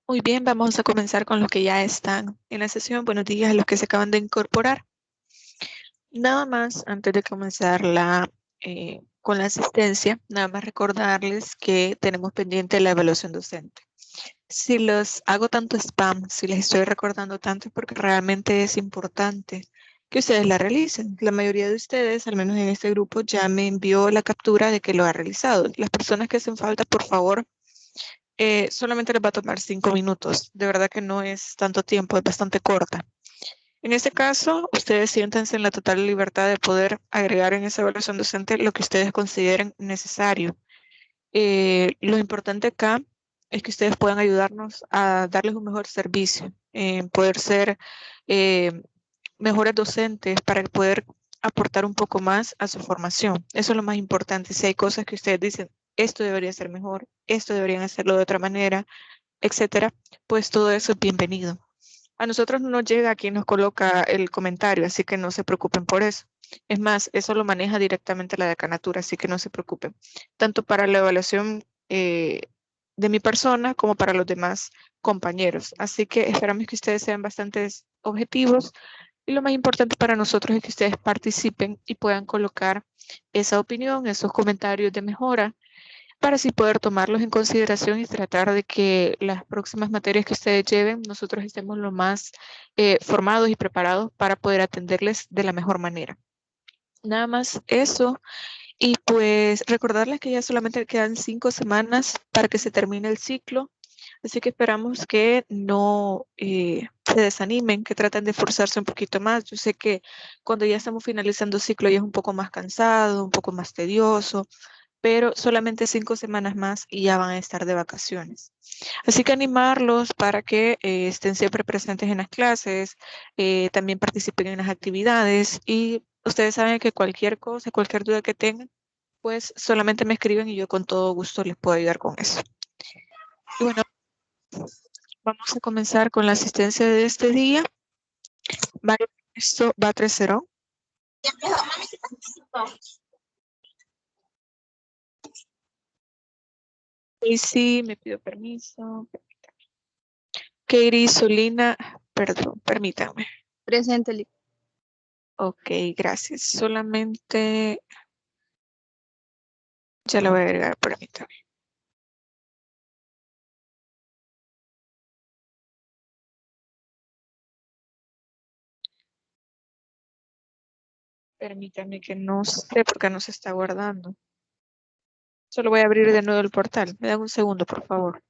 Muy bien, vamos a comenzar con los que ya están en la sesión. Buenos días a los que se acaban de incorporar. Nada más, antes de comenzar con la asistencia, nada más recordarles que tenemos pendiente la evaluación docente. Si los hago tanto spam, si les estoy recordando tanto, es porque realmente es importante que ustedes la realicen. La mayoría de ustedes, al menos en este grupo, ya me envió la captura de que lo ha realizado. Las personas que hacen falta, por favor, solamente les va a tomar 5 minutos. De verdad que no es tanto tiempo, es bastante corta. En este caso, ustedes siéntanse en la total libertad de poder agregar en esa evaluación docente lo que ustedes consideren necesario. Lo importante acá es que ustedes puedan ayudarnos a darles un mejor servicio, poder ser eh, mejores docentes para poder aportar un poco más a su formación. Eso es lo más importante. Si hay cosas que ustedes dicen, esto debería ser mejor, esto deberían hacerlo de otra manera, etcétera, pues todo eso es bienvenido. A nosotros no nos llega quien nos coloca el comentario, así que no se preocupen por eso. Es más, eso lo maneja directamente la decanatura, así que no se preocupen. Tanto para la evaluación de mi persona como para los demás compañeros. Así que esperamos que ustedes sean bastante objetivos y lo más importante para nosotros es que ustedes participen y puedan colocar esa opinión, esos comentarios de mejora para así poder tomarlos en consideración y tratar de que las próximas materias que ustedes lleven, nosotros estemos lo más formados y preparados para poder atenderles de la mejor manera. Nada más eso. Y pues recordarles que ya solamente quedan 5 semanas para que se termine el ciclo. Así que esperamos que no se desanimen, que traten de esforzarse un poquito más. Yo sé que cuando ya estamos finalizando el ciclo ya es un poco más cansado, un poco más tedioso, pero solamente 5 semanas más y ya van a estar de vacaciones. Así que animarlos para que estén siempre presentes en las clases, también participen en las actividades y ustedes saben que cualquier cosa, cualquier duda que tengan, pues solamente me escriben y yo con todo gusto les puedo ayudar con eso. Y bueno, vamos a comenzar con la asistencia de este día. Mario Ernesto Batrecero. Daisy, me pido permiso. Katie Solina, perdón, permítanme. Presente, Lic. Ok, gracias. Solamente ya la voy a agregar, permítame. Permítame que no sé por qué no se está guardando. Solo voy a abrir de nuevo el portal. Me dan un segundo, por favor.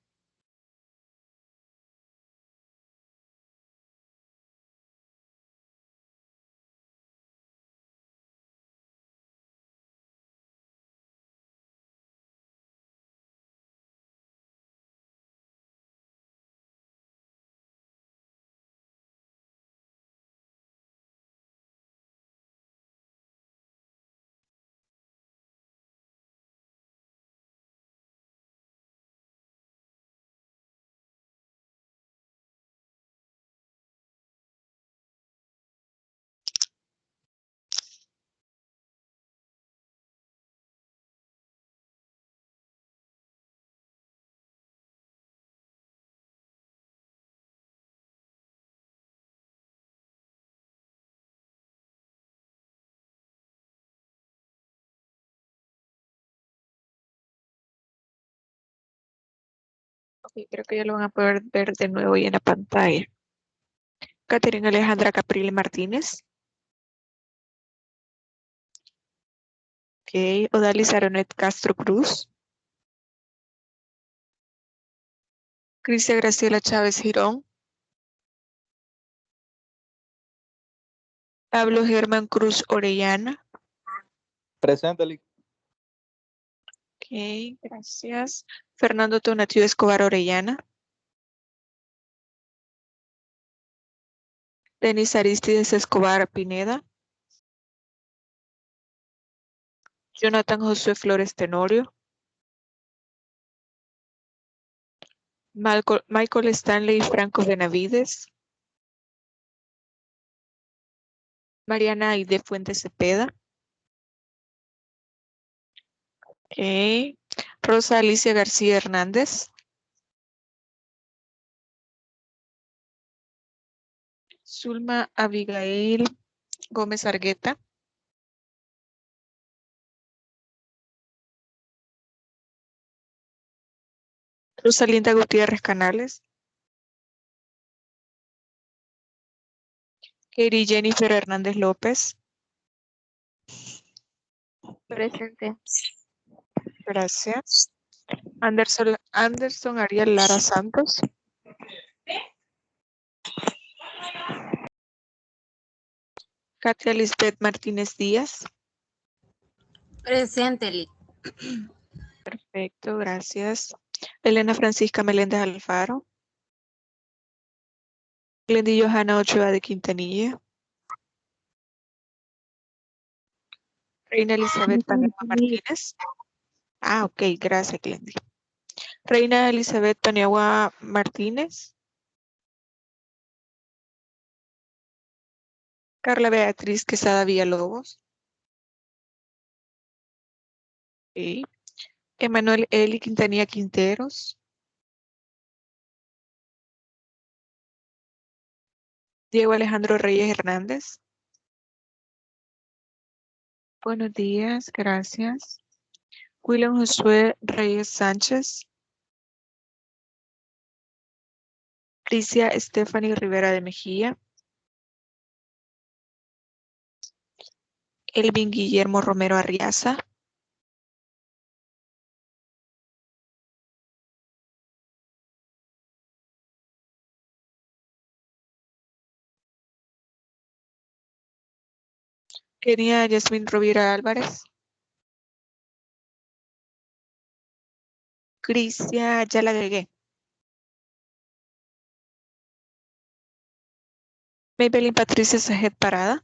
Ok, creo que ya lo van a poder ver de nuevo ahí en la pantalla. Caterina Alejandra Caprile Martínez. Ok, Odalis Aronet Castro Cruz. Cristian Graciela Chávez Girón. Pablo Germán Cruz Orellana. Presente, Lic. Ok, gracias. Fernando Tonatiuh Escobar Orellana. Denis Aristides Escobar Pineda. Jonathan Josué Flores Tenorio. Michael Stanley Franco Benavides. Mariana Aide Fuentes Cepeda. Ok. Rosa Alicia García Hernández. Zulma Abigail Gómez Argueta. Rosalinda Gutiérrez Canales. Katie Jennifer Hernández López. Presente. Gracias. Anderson Ariel Lara Santos. Katia Lisbeth Martínez Díaz. Presente, Lic. Perfecto, gracias. Elena Francisca Meléndez Alfaro. Glendy Johanna Ochoa de Quintanilla. Reina Elizabeth Paniagua Martínez. Ah, ok, gracias, Glendy. Reina Elizabeth Paniagua Martínez. Carla Beatriz Quesada Villalobos. Sí. Emanuel Eli Quintanilla Quinteros. Diego Alejandro Reyes Hernández. Buenos días, gracias. William Josué Reyes Sánchez. Alicia Stephanie Rivera de Mejía. Elvin Guillermo Romero Arriaza. Kenia Yasmin Rovira Álvarez. Crisia, ya la agregué. Maybelline Patricia Sajet Parada.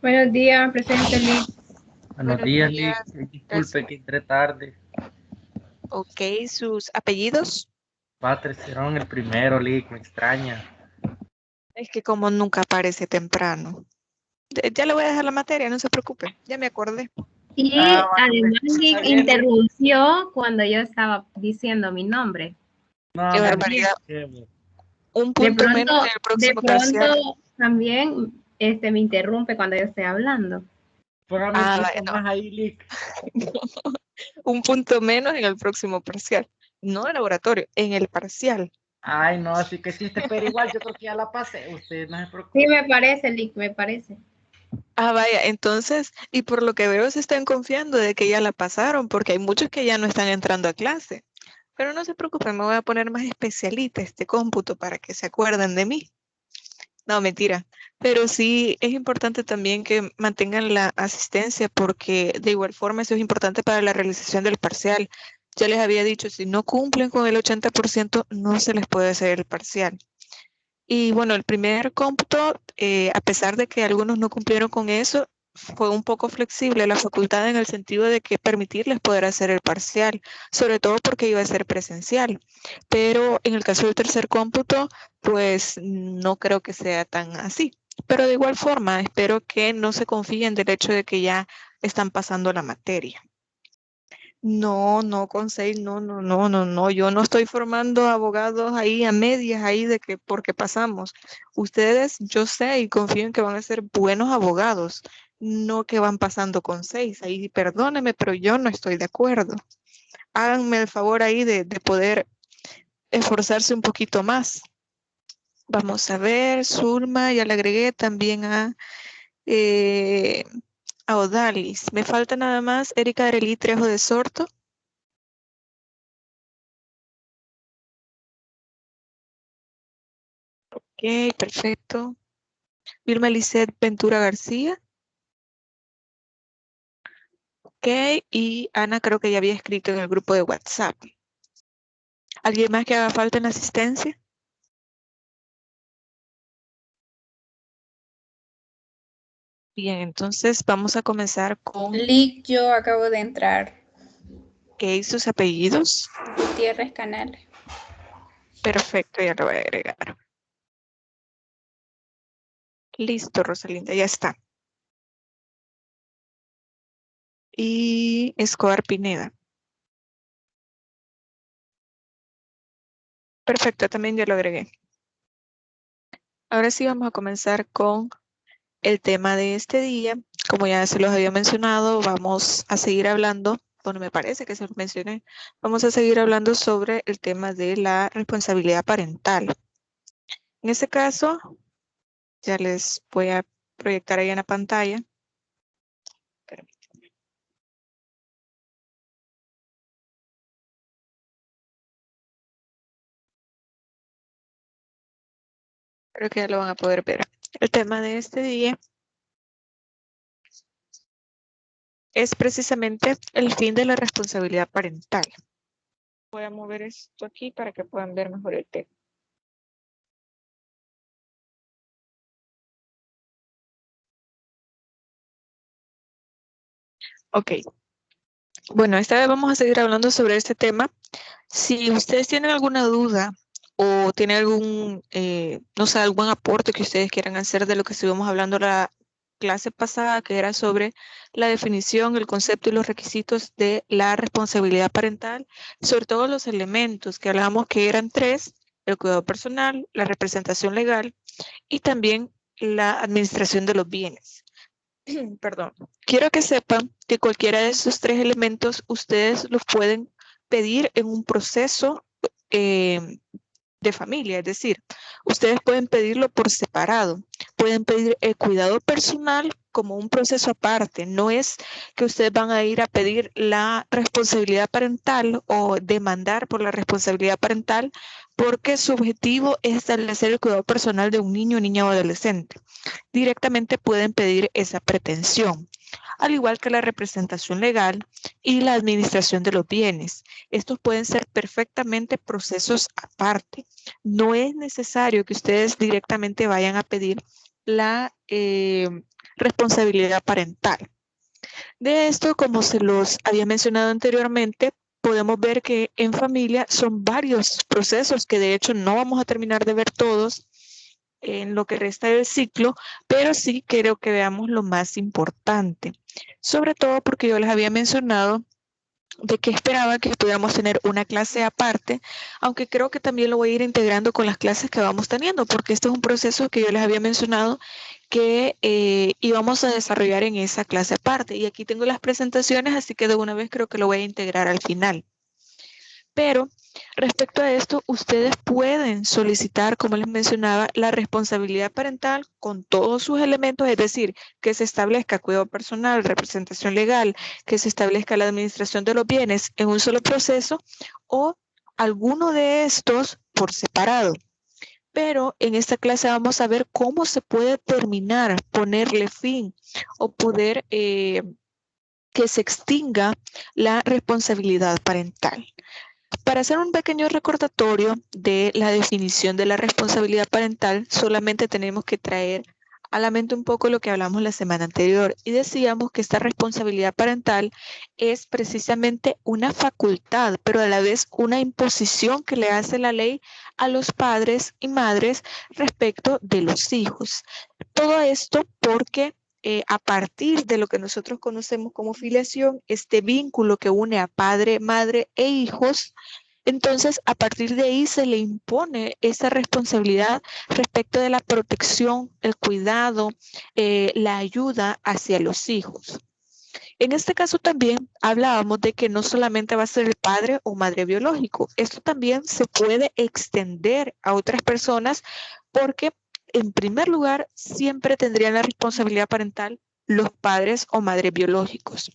Buenos días, presente, Lic. Buenos días, Lic. Disculpe que entre tarde. Ok, sus apellidos. Patrick Cerón el primero, Lic. Me extraña. Es que como nunca aparece temprano. Ya le voy a dejar la materia, no se preocupe. Ya me acordé. Y Ah, vale, además está Lic bien, Lic. interrumpió cuando yo estaba diciendo mi nombre. No, Qué hombre, barbaridad. Lic. Un De punto menos pronto, en el próximo de parcial. pronto también me interrumpe cuando yo estoy hablando. Póngame un punto Bueno. más ahí, Lic. Un punto menos en el próximo parcial. No en el laboratorio, en el parcial. Ay, no, así que chiste, pero igual yo creo que ya la pasé. Usted no se preocupe. Sí, me parece, Lic, me parece. Vaya, entonces, y por lo que veo se están confiando de que ya la pasaron, porque hay muchos que ya no están entrando a clase. Pero no se preocupen, me voy a poner más especialita este cómputo para que se acuerden de mí. No, mentira. Pero sí es importante también que mantengan la asistencia porque de igual forma eso es importante para la realización del parcial. Ya les había dicho, si no cumplen con el 80%, no se les puede hacer el parcial. Y bueno, el primer cómputo, a pesar de que algunos no cumplieron con eso, fue un poco flexible la facultad en el sentido de que permitirles poder hacer el parcial, sobre todo porque iba a ser presencial. Pero en el caso del tercer cómputo, pues no creo que sea tan así. Pero de igual forma, espero que no se confíen del hecho de que ya están pasando la materia. No, no, con 6, no. Yo no estoy formando abogados ahí a medias, ahí de que porque pasamos. Ustedes, yo sé y confío en que van a ser buenos abogados, no que van pasando con 6. Ahí, perdóneme, pero yo no estoy de acuerdo. Háganme el favor ahí de poder esforzarse un poquito más. Vamos a ver, Zulma, ya le agregué también a Odalis. Me falta nada más Erika Arelí Trejo de Sorto. Ok, perfecto. Vilma Lisset Ventura García. Ok, y Ana creo que ya había escrito en el grupo de WhatsApp. ¿Alguien más que haga falta en la asistencia? Bien, entonces vamos a comenzar con Lic, yo acabo de entrar. ¿qué sus apellidos? Gutiérrez Canales. Perfecto, ya lo voy a agregar. Listo, Rosalinda, ya está. Y Escobar Pineda. Perfecto, también ya lo agregué. Ahora sí vamos a comenzar con el tema de este día. Como ya se los había mencionado, vamos a seguir hablando, bueno, me parece que se los mencioné, vamos a seguir hablando sobre el tema de la responsabilidad parental. En este caso, ya les voy a proyectar ahí en la pantalla. Permítanme. Creo que ya lo van a poder ver. El tema de este día es precisamente el fin de la responsabilidad parental. Voy a mover esto aquí para que puedan ver mejor el tema. Ok. Bueno, esta vez vamos a seguir hablando sobre este tema. Si ustedes tienen alguna duda o tienen algún, no sé, algún aporte que ustedes quieran hacer de lo que estuvimos hablando la clase pasada, que era sobre la definición, el concepto y los requisitos de la responsabilidad parental, sobre todo los elementos que hablábamos que eran tres: el cuidado personal, la representación legal y también la administración de los bienes. Perdón. Quiero que sepan que cualquiera de esos tres elementos ustedes los pueden pedir en un proceso de familia, es decir, ustedes pueden pedirlo por separado, pueden pedir el cuidado personal como un proceso aparte, no es que ustedes van a ir a pedir la responsabilidad parental o demandar por la responsabilidad parental porque su objetivo es establecer el cuidado personal de un niño, niña o adolescente. Directamente pueden pedir esa pretensión, al igual que la representación legal y la administración de los bienes. Estos pueden ser perfectamente procesos aparte. No es necesario que ustedes directamente vayan a pedir la responsabilidad parental. De esto, como se los había mencionado anteriormente, podemos ver que en familia son varios procesos que de hecho no vamos a terminar de ver todos en lo que resta del ciclo, pero sí creo que veamos lo más importante, sobre todo porque yo les había mencionado de que esperaba que pudiéramos tener una clase aparte, aunque creo que también lo voy a ir integrando con las clases que vamos teniendo, porque este es un proceso que yo les había mencionado que íbamos a desarrollar en esa clase aparte. Y aquí tengo las presentaciones, así que de una vez creo que lo voy a integrar al final. Pero respecto a esto, ustedes pueden solicitar, como les mencionaba, la responsabilidad parental con todos sus elementos, es decir, que se establezca cuidado personal, representación legal, que se establezca la administración de los bienes en un solo proceso o alguno de estos por separado. Pero en esta clase vamos a ver cómo se puede terminar, ponerle fin o poder que se extinga la responsabilidad parental. Para hacer un pequeño recordatorio de la definición de la responsabilidad parental, solamente tenemos que traer a la mente un poco lo que hablamos la semana anterior y decíamos que esta responsabilidad parental es precisamente una facultad, pero a la vez una imposición que le hace la ley a los padres y madres respecto de los hijos. Todo esto porque a partir de lo que nosotros conocemos como filiación, este vínculo que une a padre, madre e hijos, entonces a partir de ahí se le impone esa responsabilidad respecto de la protección, el cuidado, la ayuda hacia los hijos. En este caso también hablábamos de que no solamente va a ser el padre o madre biológico, esto también se puede extender a otras personas porque en primer lugar siempre tendrían la responsabilidad parental los padres o madres biológicos,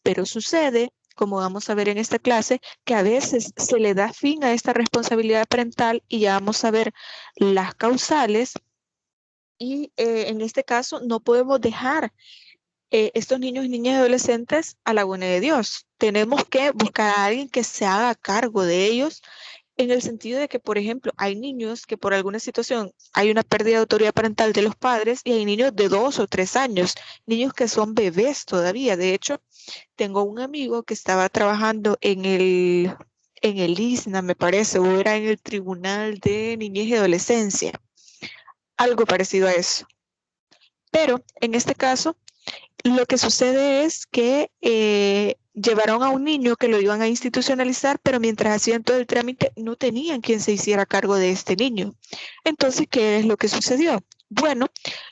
pero sucede, como vamos a ver en esta clase, que a veces se le da fin a esta responsabilidad parental y ya vamos a ver las causales y en este caso no podemos dejar estos niños, niñas y adolescentes a la buena de Dios. Tenemos que buscar a alguien que se haga cargo de ellos en el sentido de que, por ejemplo, hay niños que por alguna situación hay una pérdida de autoridad parental de los padres y hay niños de 2 o 3 años, niños que son bebés todavía. De hecho, tengo un amigo que estaba trabajando en el ISNA, me parece, o era en el Tribunal de Niñez y Adolescencia, algo parecido a eso. Pero en este caso, lo que sucede es que llevaron a un niño que lo iban a institucionalizar, pero mientras hacían todo el trámite no tenían quien se hiciera cargo de este niño. Entonces, ¿qué es lo que sucedió? Bueno,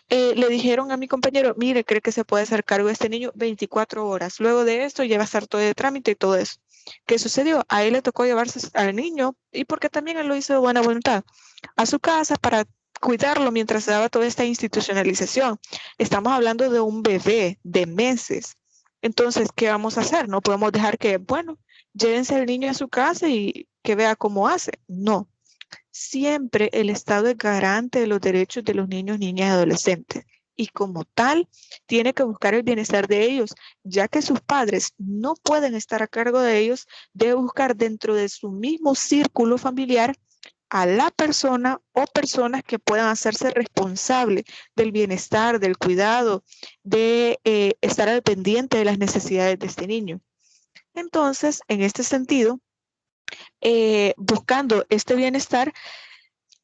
le dijeron a mi compañero, mire, cree que se puede hacer cargo de este niño 24 horas. Luego de esto ya va a estar todo el trámite y todo eso. ¿Qué sucedió? A él le tocó llevarse al niño, y porque también él lo hizo de buena voluntad, a su casa para cuidarlo mientras se daba toda esta institucionalización. Estamos hablando de un bebé de meses. Entonces, ¿qué vamos a hacer? No podemos dejar que, bueno, llévense al niño a su casa y que vea cómo hace. No. Siempre el Estado es garante de los derechos de los niños, niñas y adolescentes. Y como tal, tiene que buscar el bienestar de ellos, ya que sus padres no pueden estar a cargo de ellos, debe buscar dentro de su mismo círculo familiar a la persona o personas que puedan hacerse responsable del bienestar, del cuidado, de estar al pendiente de las necesidades de este niño. Entonces, en este sentido, buscando este bienestar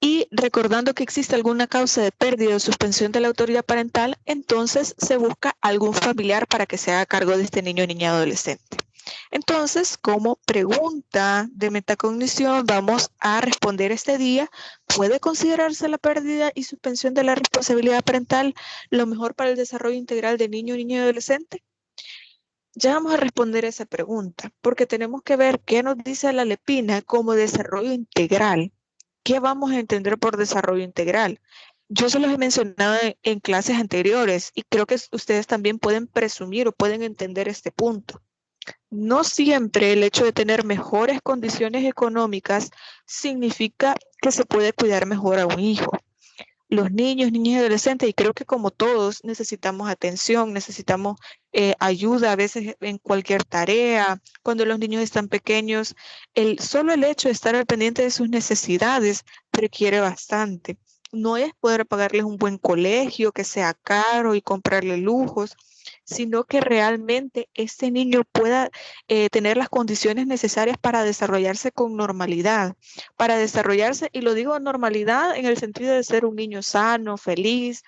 y recordando que existe alguna causa de pérdida o suspensión de la autoridad parental, entonces se busca algún familiar para que se haga cargo de este niño, niña, adolescente. Entonces, como pregunta de metacognición, vamos a responder este día: ¿puede considerarse la pérdida y suspensión de la responsabilidad parental lo mejor para el desarrollo integral de niño, niña y adolescente? Ya vamos a responder esa pregunta, porque tenemos que ver qué nos dice la Lepina como desarrollo integral. ¿Qué vamos a entender por desarrollo integral? Yo se los he mencionado en clases anteriores y creo que ustedes también pueden presumir o pueden entender este punto. No siempre el hecho de tener mejores condiciones económicas significa que se puede cuidar mejor a un hijo. Los niños, niñas y adolescentes, y creo que como todos necesitamos atención, necesitamos ayuda a veces en cualquier tarea. Cuando los niños están pequeños, solo el hecho de estar al pendiente de sus necesidades requiere bastante. No es poder pagarles un buen colegio que sea caro y comprarle lujos, sino que realmente este niño pueda tener las condiciones necesarias para desarrollarse con normalidad, para desarrollarse, y lo digo normalidad en el sentido de ser un niño sano, feliz,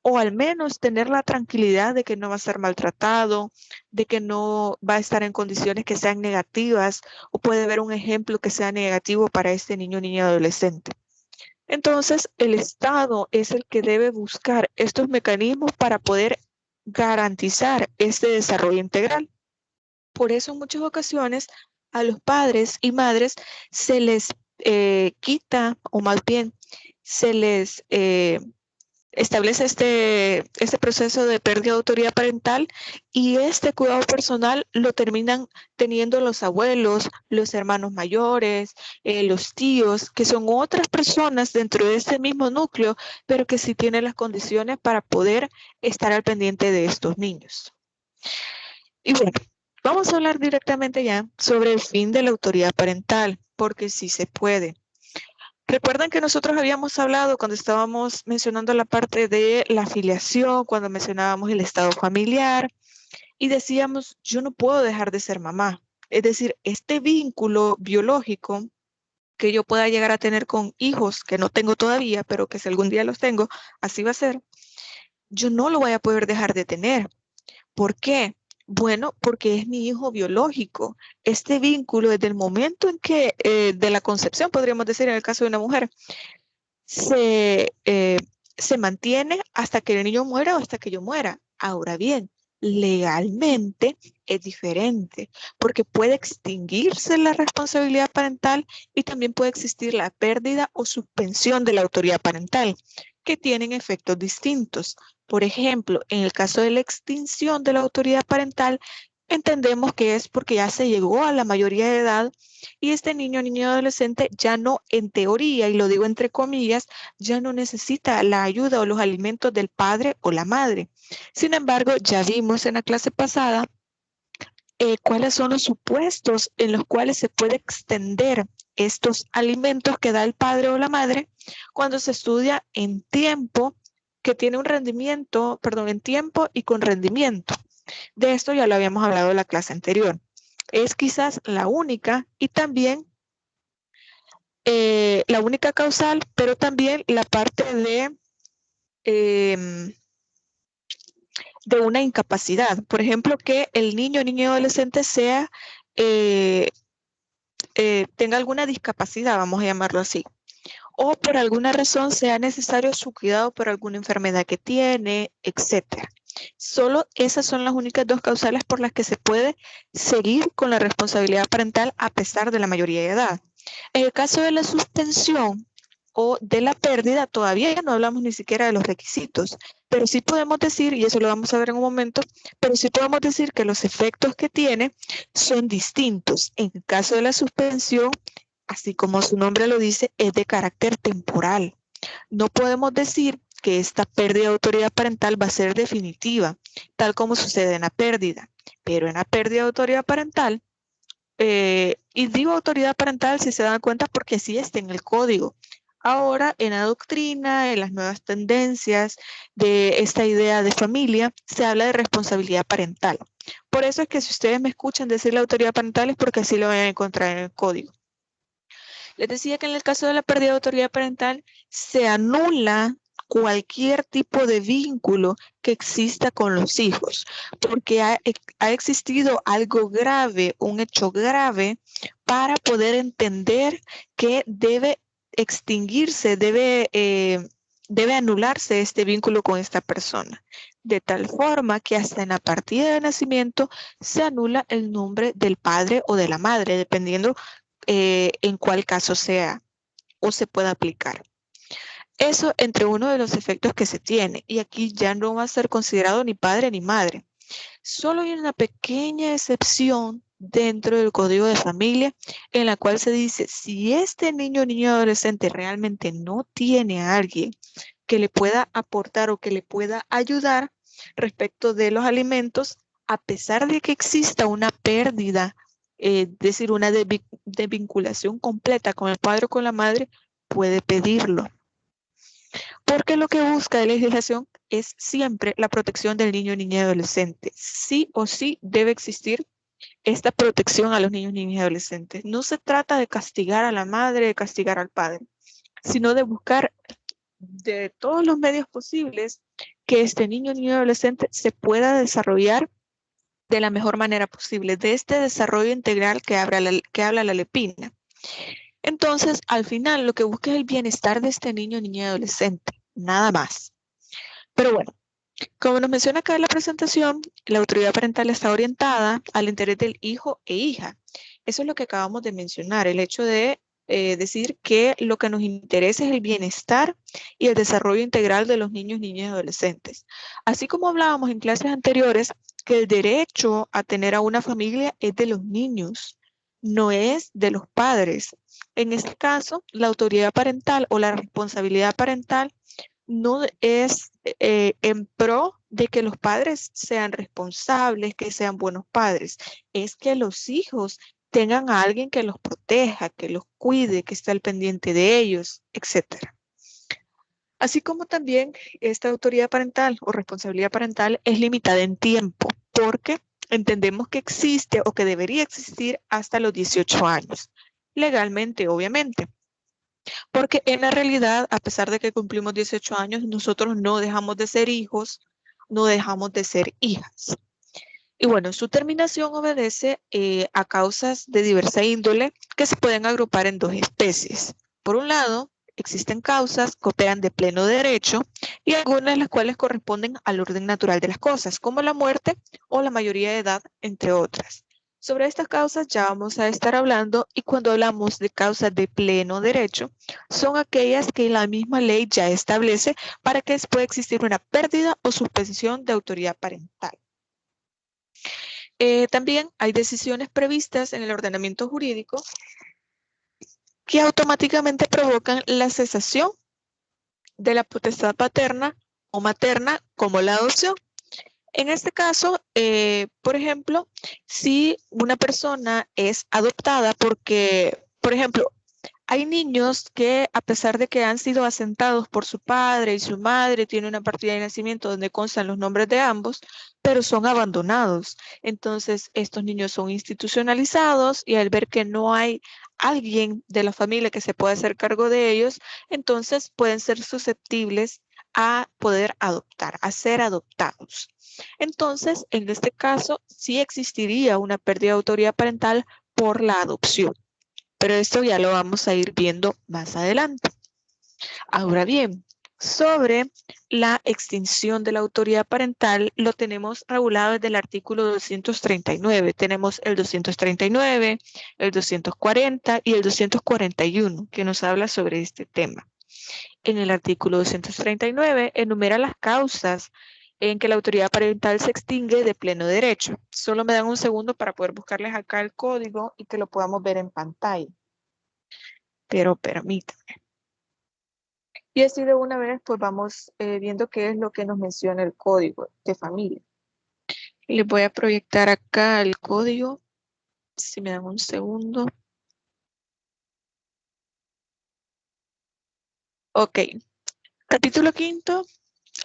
o al menos tener la tranquilidad de que no va a ser maltratado, de que no va a estar en condiciones que sean negativas, o puede haber un ejemplo que sea negativo para este niño, niña, adolescente. Entonces, el Estado es el que debe buscar estos mecanismos para poder garantizar este desarrollo integral. Por eso en muchas ocasiones a los padres y madres se les quita, o más bien se les establece este proceso de pérdida de autoridad parental, y este cuidado personal lo terminan teniendo los abuelos, los hermanos mayores, los tíos, que son otras personas dentro de este mismo núcleo, pero que sí tienen las condiciones para poder estar al pendiente de estos niños. Y bueno, vamos a hablar directamente ya sobre el fin de la autoridad parental, porque sí se puede. Recuerdan que nosotros habíamos hablado cuando estábamos mencionando la parte de la filiación, cuando mencionábamos el estado familiar, y decíamos, yo no puedo dejar de ser mamá. Es decir, este vínculo biológico que yo pueda llegar a tener con hijos que no tengo todavía, pero que si algún día los tengo, así va a ser, yo no lo voy a poder dejar de tener. ¿Por qué? Bueno, porque es mi hijo biológico. Este vínculo desde el momento en que, de la concepción, podríamos decir en el caso de una mujer, se mantiene hasta que el niño muera o hasta que yo muera. Ahora bien, legalmente es diferente, porque puede extinguirse la responsabilidad parental y también puede existir la pérdida o suspensión de la autoridad parental, que tienen efectos distintos. Por ejemplo, en el caso de la extinción de la autoridad parental, entendemos que es porque ya se llegó a la mayoría de edad y este niño, niño adolescente ya no, en teoría, y lo digo entre comillas, ya no necesita la ayuda o los alimentos del padre o la madre. Sin embargo, ya vimos en la clase pasada cuáles son los supuestos en los cuales se puede extender estos alimentos que da el padre o la madre cuando se estudia en tiempo, que tiene un rendimiento, perdón, en tiempo y con rendimiento. De esto ya lo habíamos hablado en la clase anterior. Es quizás la única y también la única causal, pero también la parte de de una incapacidad. Por ejemplo, que el niño o niña adolescente sea, tenga alguna discapacidad, vamos a llamarlo así, o por alguna razón sea necesario su cuidado por alguna enfermedad que tiene, etcétera. Solo esas son las únicas dos causales por las que se puede seguir con la responsabilidad parental a pesar de la mayoría de edad. En el caso de la suspensión o de la pérdida, todavía no hablamos ni siquiera de los requisitos, pero sí podemos decir, y eso lo vamos a ver en un momento, pero sí podemos decir que los efectos que tiene son distintos. En el caso de la suspensión, así como su nombre lo dice, es de carácter temporal. No podemos decir que esta pérdida de autoridad parental va a ser definitiva, tal como sucede en la pérdida. Pero en la pérdida de autoridad parental, y digo autoridad parental si se dan cuenta porque sí está en el código. Ahora en la doctrina, en las nuevas tendencias de esta idea de familia, se habla de responsabilidad parental. Por eso es que si ustedes me escuchan decir la autoridad parental es porque así lo van a encontrar en el código. Les decía que en el caso de la pérdida de autoridad parental se anula cualquier tipo de vínculo que exista con los hijos, porque ha existido algo grave, un hecho grave, para poder entender que debe extinguirse, debe anularse este vínculo con esta persona, de tal forma que hasta en la partida de nacimiento se anula el nombre del padre o de la madre, dependiendo en cuál caso sea o se pueda aplicar. Eso entre uno de los efectos que se tiene, y aquí ya no va a ser considerado ni padre ni madre. Solo hay una pequeña excepción dentro del código de familia en la cual se dice, si este niño o niña adolescente realmente no tiene a alguien que le pueda aportar o que le pueda ayudar respecto de los alimentos, a pesar de que exista una pérdida, es decir, una desvinculación completa con el padre o con la madre, puede pedirlo. Porque lo que busca la legislación es siempre la protección del niño, niña y adolescente. Sí o sí debe existir esta protección a los niños, niñas y adolescentes. No se trata de castigar a la madre, de castigar al padre, sino de buscar de todos los medios posibles que este niño, niña y adolescente se pueda desarrollar de la mejor manera posible, de este desarrollo integral que habla la Lepina. Entonces, al final, lo que busca es el bienestar de este niño, niña y adolescente, nada más. Pero bueno, como nos menciona acá en la presentación, la autoridad parental está orientada al interés del hijo e hija. Eso es lo que acabamos de mencionar, el hecho de decir que lo que nos interesa es el bienestar y el desarrollo integral de los niños, niñas y adolescentes. Así como hablábamos en clases anteriores, que el derecho a tener a una familia es de los niños, no es de los padres. En este caso, la autoridad parental o la responsabilidad parental no es en pro de que los padres sean responsables, que sean buenos padres. Es que los hijos tengan a alguien que los proteja, que los cuide, que esté al pendiente de ellos, etc. Así como también esta autoridad parental o responsabilidad parental es limitada en tiempo, porque entendemos que existe o que debería existir hasta los 18 años, legalmente, obviamente. Porque en la realidad, a pesar de que cumplimos 18 años, nosotros no dejamos de ser hijos, no dejamos de ser hijas. Y bueno, su terminación obedece a causas de diversa índole que se pueden agrupar en dos especies. Por un lado, existen causas que operan de pleno derecho y algunas de las cuales corresponden al orden natural de las cosas, como la muerte o la mayoría de edad, entre otras. Sobre estas causas ya vamos a estar hablando, y cuando hablamos de causas de pleno derecho, son aquellas que la misma ley ya establece para que pueda existir una pérdida o suspensión de autoridad parental. También hay decisiones previstas en el ordenamiento jurídico que automáticamente provocan la cesación de la potestad paterna o materna, como la adopción. En este caso, por ejemplo, si una persona es adoptada porque, por ejemplo, hay niños que, a pesar de que han sido asentados por su padre y su madre, tiene una partida de nacimiento donde constan los nombres de ambos, pero son abandonados. Entonces, estos niños son institucionalizados y al ver que no hay alguien de la familia que se pueda hacer cargo de ellos, entonces pueden ser susceptibles a poder adoptar, a ser adoptados. Entonces, en este caso, sí existiría una pérdida de autoridad parental por la adopción, pero esto ya lo vamos a ir viendo más adelante. Ahora bien, sobre la extinción de la autoridad parental, lo tenemos regulado desde el artículo 239. Tenemos el 239, el 240 y el 241, que nos habla sobre este tema. En el artículo 239 enumera las causas en que la autoridad parental se extingue de pleno derecho. Solo me dan un segundo para poder buscarles acá el código y que lo podamos ver en pantalla. Pero permítanme. Y así de una vez pues vamos viendo qué es lo que nos menciona el código de familia. Y les voy a proyectar acá el código, si me dan un segundo. Ok, capítulo 5,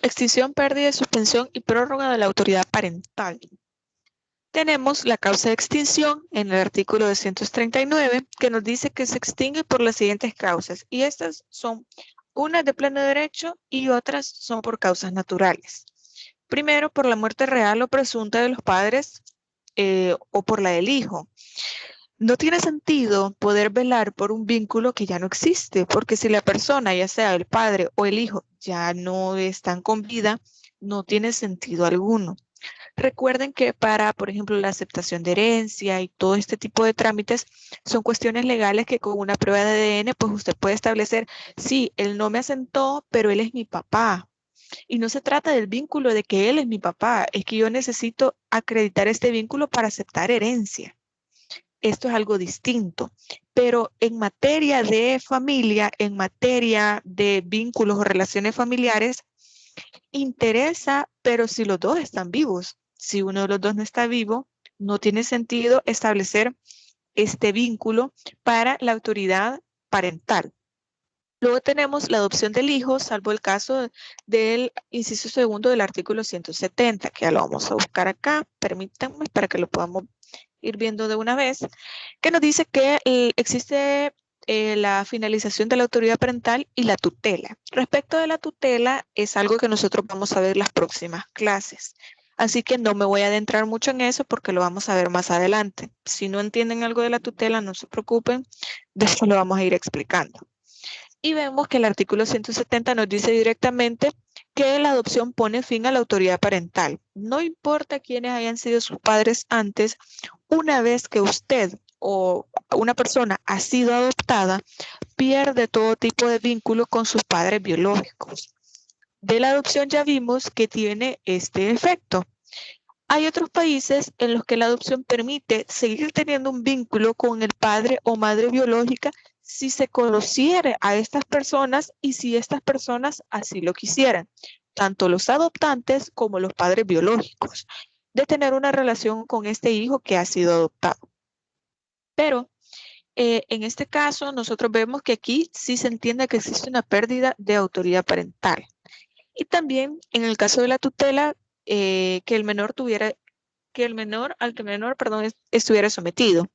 extinción, pérdida, suspensión y prórroga de la autoridad parental. Tenemos la causa de extinción en el artículo 239 que nos dice que se extingue por las siguientes causas, y estas son unas de pleno derecho y otras son por causas naturales. Primero, por la muerte real o presunta de los padres o por la del hijo. No tiene sentido poder velar por un vínculo que ya no existe, porque si la persona, ya sea el padre o el hijo, ya no están con vida, no tiene sentido alguno. Recuerden que para, por ejemplo, la aceptación de herencia y todo este tipo de trámites son cuestiones legales que con una prueba de ADN, pues usted puede establecer, sí, él no me asentó, pero él es mi papá. Y no se trata del vínculo de que él es mi papá, es que yo necesito acreditar este vínculo para aceptar herencia. Esto es algo distinto, pero en materia de familia, en materia de vínculos o relaciones familiares, interesa, pero si los dos están vivos. Si uno de los dos no está vivo, no tiene sentido establecer este vínculo para la autoridad parental. Luego tenemos la adopción del hijo, salvo el caso del inciso segundo del artículo 170, que ya lo vamos a buscar acá. Permítanme para que lo podamos ir viendo de una vez, que nos dice que existe la finalización de la autoridad parental y la tutela. Respecto de la tutela, es algo que nosotros vamos a ver en las próximas clases. Así que no me voy a adentrar mucho en eso porque lo vamos a ver más adelante. Si no entienden algo de la tutela, no se preocupen, después lo vamos a ir explicando. Y vemos que el artículo 170 nos dice directamente que la adopción pone fin a la autoridad parental. No importa quiénes hayan sido sus padres antes, una vez que usted o una persona ha sido adoptada, pierde todo tipo de vínculo con sus padres biológicos. De la adopción ya vimos que tiene este efecto. Hay otros países en los que la adopción permite seguir teniendo un vínculo con el padre o madre biológica si se conociera a estas personas y si estas personas así lo quisieran, tanto los adoptantes como los padres biológicos, de tener una relación con este hijo que ha sido adoptado. Pero en este caso, nosotros vemos que aquí sí se entiende que existe una pérdida de autoridad parental. Y también en el caso de la tutela, que el menor estuviera sometido,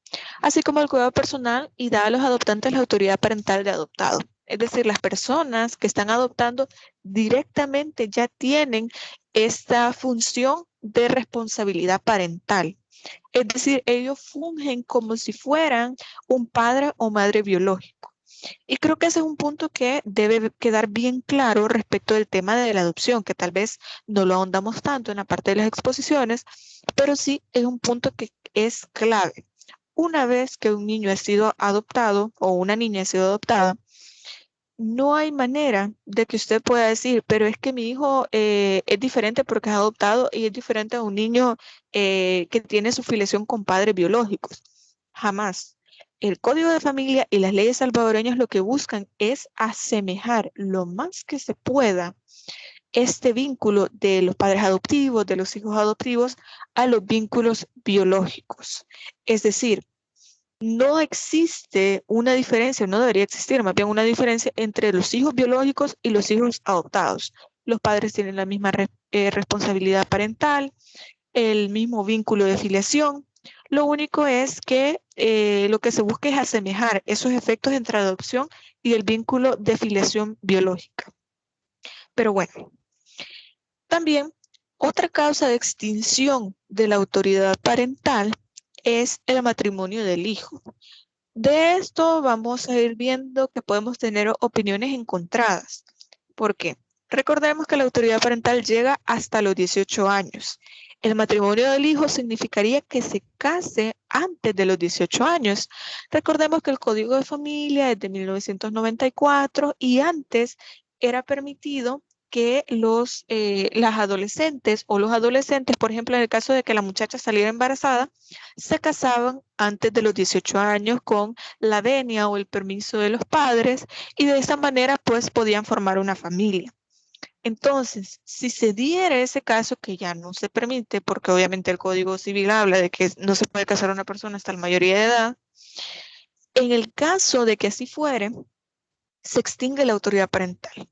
así como el cuidado personal y da a los adoptantes la autoridad parental de adoptado. Es decir, las personas que están adoptando directamente ya tienen esta función de responsabilidad parental. Es decir, ellos fungen como si fueran un padre o madre biológico. Y creo que ese es un punto que debe quedar bien claro respecto del tema de la adopción, que tal vez no lo ahondamos tanto en la parte de las exposiciones, pero sí es un punto que es clave. Una vez que un niño ha sido adoptado o una niña ha sido adoptada, no hay manera de que usted pueda decir, pero es que mi hijo es diferente porque es adoptado y es diferente a un niño que tiene su filiación con padres biológicos. Jamás. El Código de Familia y las leyes salvadoreñas lo que buscan es asemejar lo más que se pueda este vínculo de los padres adoptivos, de los hijos adoptivos, a los vínculos biológicos. Es decir, no existe una diferencia, no debería existir más bien una diferencia entre los hijos biológicos y los hijos adoptados. Los padres tienen la misma responsabilidad parental, el mismo vínculo de filiación. Lo único es que lo que se busca es asemejar esos efectos entre adopción y el vínculo de filiación biológica. Pero bueno, también otra causa de extinción de la autoridad parental es el matrimonio del hijo. De esto vamos a ir viendo que podemos tener opiniones encontradas. ¿Por qué? Recordemos que la autoridad parental llega hasta los 18 años. El matrimonio del hijo significaría que se case antes de los 18 años. Recordemos que el Código de Familia es de 1994 y antes era permitido que las adolescentes o los adolescentes, por ejemplo, en el caso de que la muchacha saliera embarazada, se casaban antes de los 18 años con la venia o el permiso de los padres y de esa manera pues podían formar una familia. Entonces, si se diera ese caso que ya no se permite, porque obviamente el Código Civil habla de que no se puede casar a una persona hasta la mayoría de edad, en el caso de que así fuere, se extingue la autoridad parental.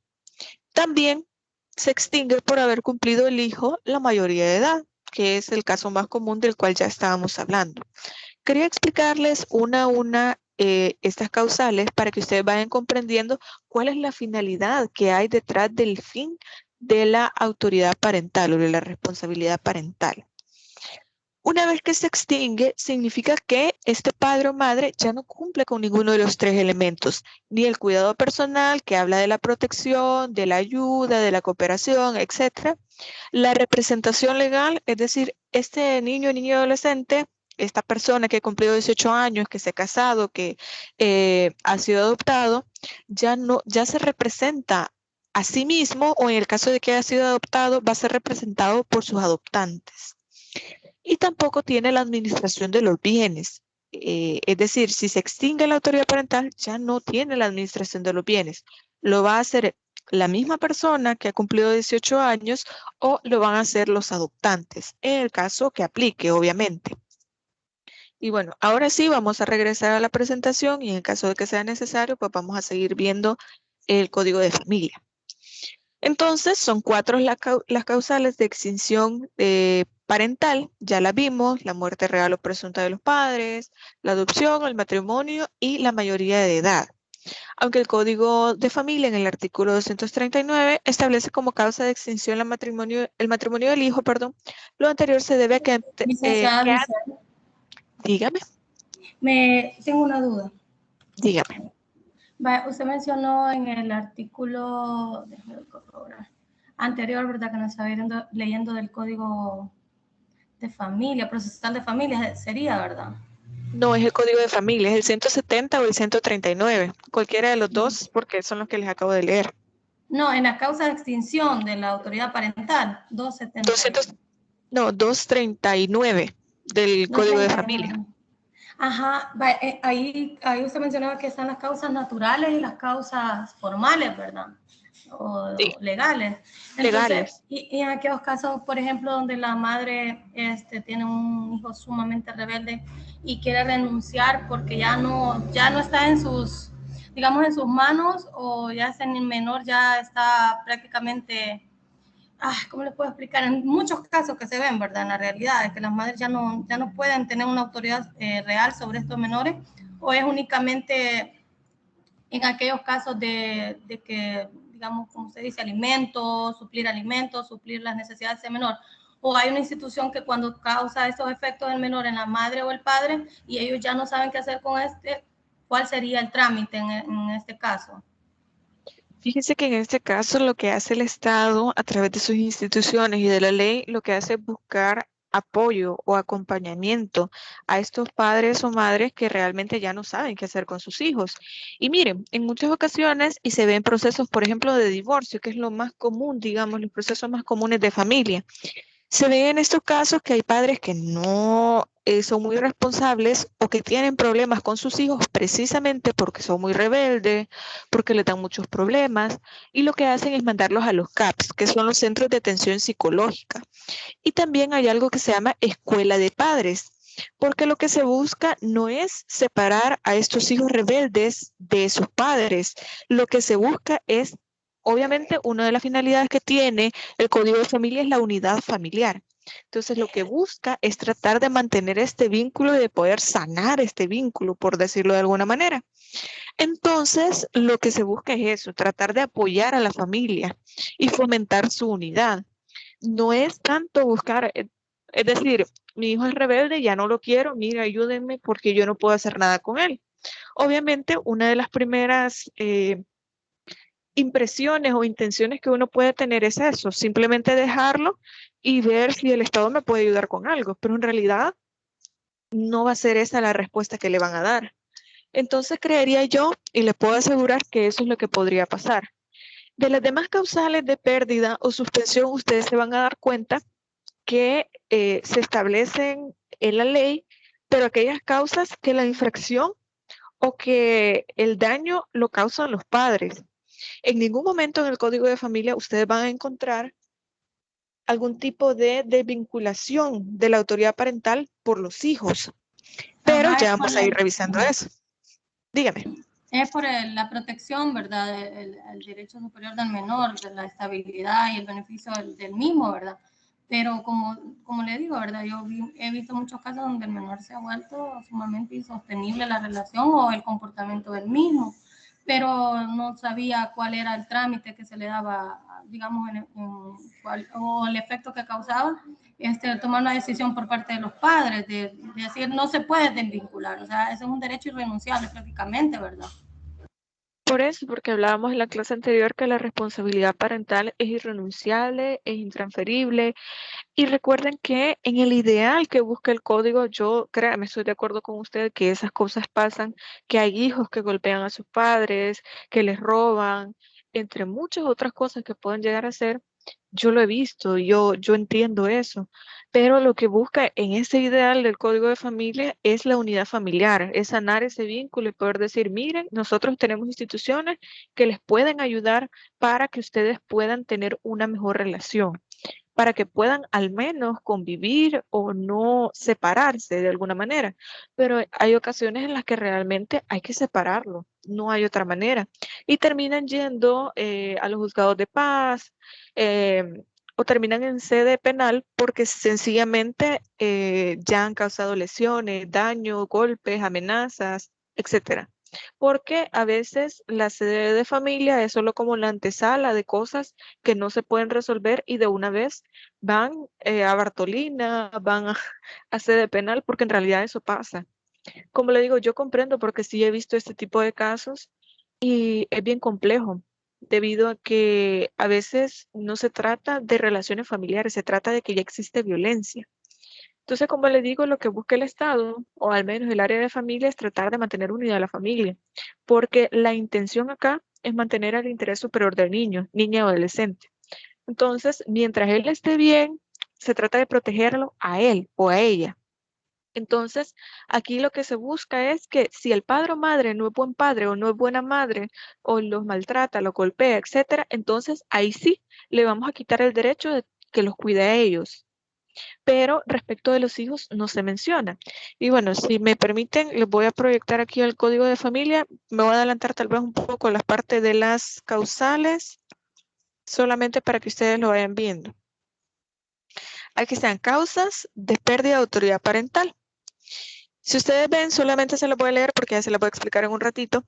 También se extingue por haber cumplido el hijo la mayoría de edad, que es el caso más común del cual ya estábamos hablando. Quería explicarles una a una estas causales para que ustedes vayan comprendiendo cuál es la finalidad que hay detrás del fin de la autoridad parental o de la responsabilidad parental. Una vez que se extingue, significa que este padre o madre ya no cumple con ninguno de los tres elementos, ni el cuidado personal, que habla de la protección, de la ayuda, de la cooperación, etc. La representación legal, es decir, este niño, niña, adolescente, esta persona que ha cumplido 18 años, que se ha casado, que ha sido adoptado, ya se representa a sí mismo, o en el caso de que haya sido adoptado, va a ser representado por sus adoptantes. Y tampoco tiene la administración de los bienes. Es decir, si se extingue la autoridad parental, ya no tiene la administración de los bienes. Lo va a hacer la misma persona que ha cumplido 18 años o lo van a hacer los adoptantes, en el caso que aplique, obviamente. Y bueno, ahora sí vamos a regresar a la presentación y en el caso de que sea necesario, pues vamos a seguir viendo el código de familia. Entonces, son 4 las causales de extinción parental. Ya la vimos: la muerte real o presunta de los padres, la adopción, el matrimonio y la mayoría de edad. Aunque el Código de Familia en el artículo 239 establece como causa de extinción el matrimonio del hijo, lo anterior se debe a que... Licenciada Lizeth, dígame, tengo una duda. dígame. Usted mencionó en el artículo anterior, ¿verdad? Que nos estaba leyendo del Código de Familia, procesal de familia, sería, ¿verdad? No es el Código de Familia, es el 170 o el 139, cualquiera de los dos, porque son los que les acabo de leer. No, en la causa de extinción de la autoridad parental, 270. 239 del Código de Familia. Ajá, ahí usted mencionaba que están las causas naturales y las causas formales, ¿verdad? O Sí. legales. Entonces, Legales. Y en aquellos casos, por ejemplo, donde la madre tiene un hijo sumamente rebelde y quiere renunciar porque ya no está en sus, digamos, en sus manos, o ya ese menor ya está prácticamente... ¿cómo les puedo explicar? En muchos casos que se ven, ¿verdad? En la realidad, es que las madres ya no pueden tener una autoridad real sobre estos menores, o es únicamente en aquellos casos de que, digamos, como se dice, alimentos, suplir las necesidades del menor, o hay una institución que cuando causa esos efectos del menor en la madre o el padre y ellos ya no saben qué hacer con ¿cuál sería el trámite en este caso? Fíjense que en este caso lo que hace el Estado a través de sus instituciones y de la ley, lo que hace es buscar apoyo o acompañamiento a estos padres o madres que realmente ya no saben qué hacer con sus hijos. Y miren, en muchas ocasiones, y se ven procesos, por ejemplo, de divorcio, que es lo más común, digamos, los procesos más comunes de familia. Se ve en estos casos que hay padres que no son muy responsables o que tienen problemas con sus hijos precisamente porque son muy rebeldes, porque les dan muchos problemas, y lo que hacen es mandarlos a los CAPS, que son los centros de atención psicológica. Y también hay algo que se llama escuela de padres, porque lo que se busca no es separar a estos hijos rebeldes de sus padres, lo que se busca es... Obviamente, una de las finalidades que tiene el Código de Familia es la unidad familiar. Entonces lo que busca es tratar de mantener este vínculo y de poder sanar este vínculo, por decirlo de alguna manera. Entonces lo que se busca es eso, tratar de apoyar a la familia y fomentar su unidad. No es tanto buscar, es decir, mi hijo es rebelde, ya no lo quiero, mira, ayúdenme porque yo no puedo hacer nada con él. Obviamente, una de las primeras impresiones o intenciones que uno puede tener es eso, simplemente dejarlo y ver si el Estado me puede ayudar con algo, pero en realidad no va a ser esa la respuesta que le van a dar. Entonces creería yo y le puedo asegurar que eso es lo que podría pasar. De las demás causales de pérdida o suspensión, ustedes se van a dar cuenta que se establecen en la ley, pero aquellas causas que la infracción o que el daño lo causan los padres. En ningún momento en el Código de Familia ustedes van a encontrar algún tipo de desvinculación de la autoridad parental por los hijos, pero Ajá, ya vamos a ir revisando eso. Dígame. es por la protección, ¿verdad? El derecho superior del menor, de la estabilidad y el beneficio del mismo, ¿verdad? Pero como le digo, ¿verdad? He visto muchos casos donde el menor se ha vuelto sumamente insostenible la relación o el comportamiento del mismo, pero no sabía cuál era el trámite que se le daba, digamos, o el efecto que causaba tomar una decisión por parte de los padres, de decir no se puede desvincular, o sea, ese es un derecho irrenunciable prácticamente, ¿verdad? Por eso, porque hablábamos en la clase anterior que la responsabilidad parental es irrenunciable, es intransferible. Y recuerden que en el ideal que busca el código, yo créanme, estoy de acuerdo con usted que esas cosas pasan, que hay hijos que golpean a sus padres, que les roban, entre muchas otras cosas que pueden llegar a ser. Yo lo he visto, yo entiendo eso, pero lo que busca en ese ideal del código de familia es la unidad familiar, es sanar ese vínculo y poder decir, miren, nosotros tenemos instituciones que les pueden ayudar para que ustedes puedan tener una mejor relación, para que puedan al menos convivir o no separarse de alguna manera. Pero hay ocasiones en las que realmente hay que separarlo, no hay otra manera. Y terminan yendo a los juzgados de paz o terminan en sede penal porque sencillamente ya han causado lesiones, daño, golpes, amenazas, etcétera. Porque a veces la sede de familia es solo como la antesala de cosas que no se pueden resolver y de una vez van a Bartolina, van a sede penal, porque en realidad eso pasa. Como le digo, yo comprendo porque sí he visto este tipo de casos y es bien complejo, debido a que a veces no se trata de relaciones familiares, se trata de que ya existe violencia. Entonces, como le digo, lo que busca el Estado, o al menos el área de familia, es tratar de mantener unida a la familia, porque la intención acá es mantener el interés superior del niño, niña o adolescente. Entonces, mientras él esté bien, se trata de protegerlo a él o a ella. Entonces, aquí lo que se busca es que si el padre o madre no es buen padre o no es buena madre, o los maltrata, los golpea, etcétera, entonces ahí sí le vamos a quitar el derecho de que los cuide a ellos. Pero respecto de los hijos no se menciona. Y bueno, si me permiten, les voy a proyectar aquí el código de familia. Me voy a adelantar tal vez un poco las partes de las causales, solamente para que ustedes lo vayan viendo. Aquí están causas de pérdida de autoridad parental. Si ustedes ven, solamente se lo voy a leer porque ya se lo voy a explicar en un ratito.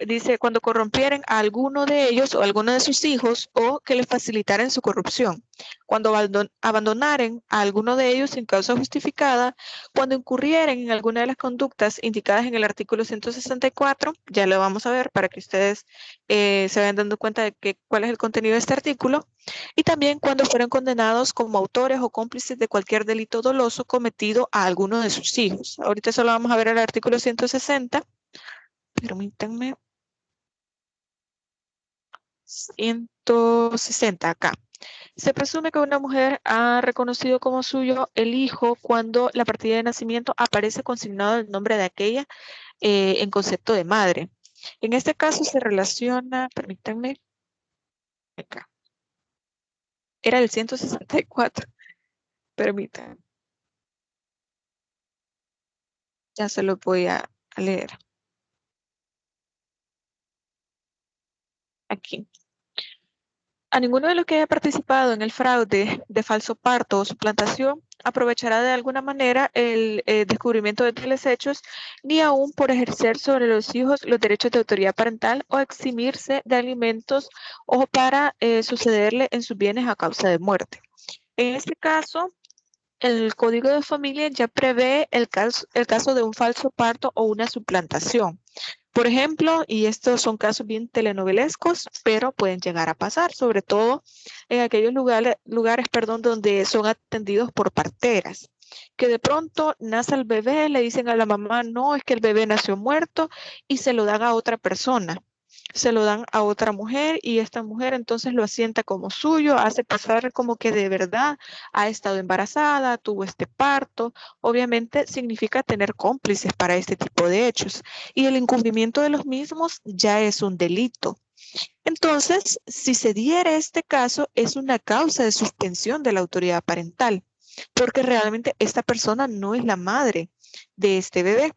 Dice, cuando corrompieren a alguno de ellos o a alguno de sus hijos o que les facilitaren su corrupción, cuando abandonaren a alguno de ellos sin causa justificada, cuando incurrieren en alguna de las conductas indicadas en el artículo 164, ya lo vamos a ver para que ustedes se vayan dando cuenta de cuál es el contenido de este artículo, y también cuando fueron condenados como autores o cómplices de cualquier delito doloso cometido a alguno de sus hijos. Ahorita solo vamos a ver el artículo 160. Permítanme. 160 acá. Se presume que una mujer ha reconocido como suyo el hijo cuando la partida de nacimiento aparece consignado el nombre de aquella en concepto de madre. En este caso se relaciona, permítanme, acá. Era el 164. Permítanme. Ya se lo voy a leer. Aquí. A ninguno de los que haya participado en el fraude de falso parto o suplantación aprovechará de alguna manera el descubrimiento de tales hechos, ni aún por ejercer sobre los hijos los derechos de autoridad parental o eximirse de alimentos o para sucederle en sus bienes a causa de muerte. En este caso, el Código de Familia ya prevé el caso de un falso parto o una suplantación. Por ejemplo, y estos son casos bien telenovelescos, pero pueden llegar a pasar, sobre todo en aquellos lugares, donde son atendidos por parteras, que de pronto nace el bebé, le dicen a la mamá, no, es que el bebé nació muerto y se lo dan a otra persona. Se lo dan a otra mujer y esta mujer entonces lo asienta como suyo, hace pasar como que de verdad ha estado embarazada, tuvo este parto. Obviamente significa tener cómplices para este tipo de hechos y el incumplimiento de los mismos ya es un delito. Entonces, si se diera este caso, es una causa de suspensión de la autoridad parental, porque realmente esta persona no es la madre de este bebé.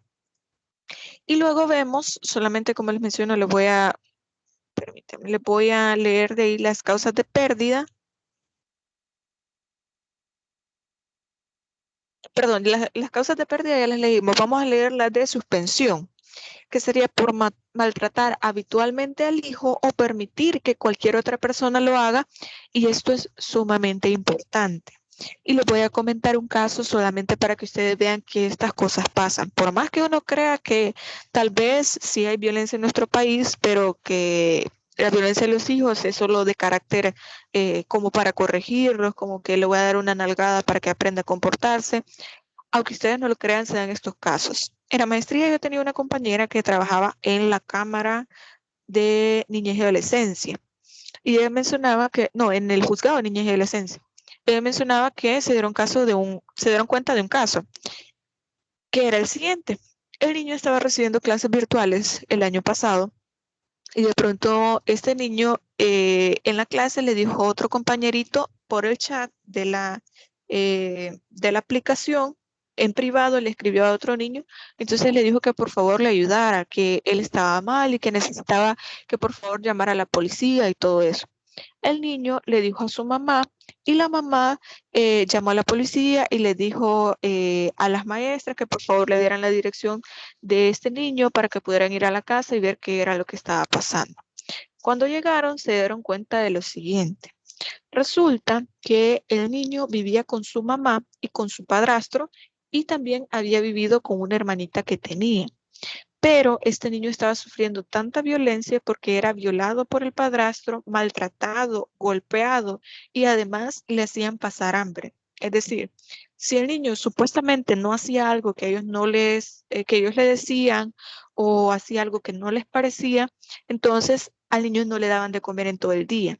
Y luego vemos, solamente como les menciono, permítanme, les voy a leer de ahí las causas de pérdida. Perdón, las causas de pérdida ya las leímos. Vamos a leer las de suspensión, que sería por maltratar habitualmente al hijo o permitir que cualquier otra persona lo haga, y esto es sumamente importante. Y les voy a comentar un caso solamente para que ustedes vean que estas cosas pasan. Por más que uno crea que tal vez sí hay violencia en nuestro país, pero que la violencia de los hijos es solo de carácter como para corregirlos, como que le voy a dar una nalgada para que aprenda a comportarse. Aunque ustedes no lo crean, se dan estos casos. En la maestría yo tenía una compañera que trabajaba en la Cámara de Niñez y Adolescencia. Y ella mencionaba que, no, en el juzgado de Niñez y Adolescencia. Ella mencionaba que se dieron cuenta de un caso, que era el siguiente. El niño estaba recibiendo clases virtuales el año pasado y de pronto este niño en la clase le dijo a otro compañerito por el chat de la aplicación, en privado le escribió a otro niño, entonces le dijo que por favor le ayudara, que él estaba mal y que necesitaba que por favor llamara a la policía y todo eso. El niño le dijo a su mamá y la mamá llamó a la policía y le dijo a las maestras que por favor le dieran la dirección de este niño para que pudieran ir a la casa y ver qué era lo que estaba pasando. Cuando llegaron se dieron cuenta de lo siguiente. Resulta que el niño vivía con su mamá y con su padrastro y también había vivido con una hermanita que tenía. Pero este niño estaba sufriendo tanta violencia porque era violado por el padrastro, maltratado, golpeado y además le hacían pasar hambre. Es decir, si el niño supuestamente no hacía algo que que ellos le decían o hacía algo que no les parecía, entonces al niño no le daban de comer en todo el día.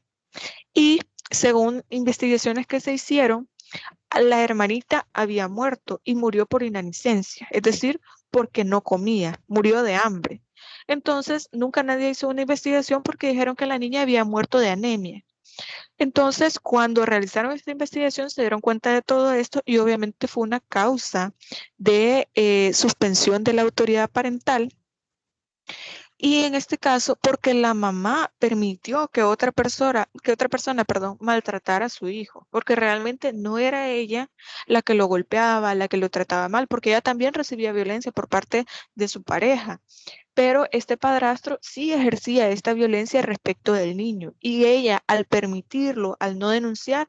Y según investigaciones que se hicieron, la hermanita había muerto y murió por inanicencia, es decir, porque no comía, murió de hambre. Entonces, nunca nadie hizo una investigación porque dijeron que la niña había muerto de anemia. Entonces, cuando realizaron esta investigación, se dieron cuenta de todo esto y obviamente fue una causa de suspensión de la autoridad parental. Y en este caso, porque la mamá permitió que otra persona, maltratara a su hijo, porque realmente no era ella la que lo golpeaba, la que lo trataba mal, porque ella también recibía violencia por parte de su pareja. Pero este padrastro sí ejercía esta violencia respecto del niño y ella, al permitirlo, al no denunciar,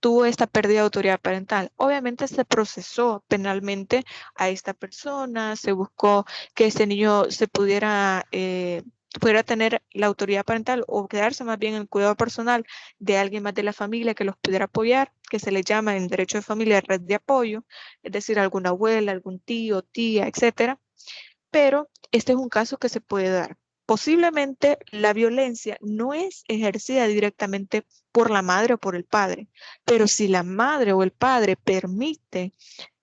tuvo esta pérdida de autoridad parental. Obviamente se procesó penalmente a esta persona, se buscó que este niño pudiera tener la autoridad parental o quedarse más bien en el cuidado personal de alguien más de la familia que los pudiera apoyar, que se le llama en derecho de familia red de apoyo, es decir, alguna abuela, algún tío, tía, etcétera. Pero este es un caso que se puede dar. Posiblemente la violencia no es ejercida directamente por la madre o por el padre, pero si la madre o el padre permite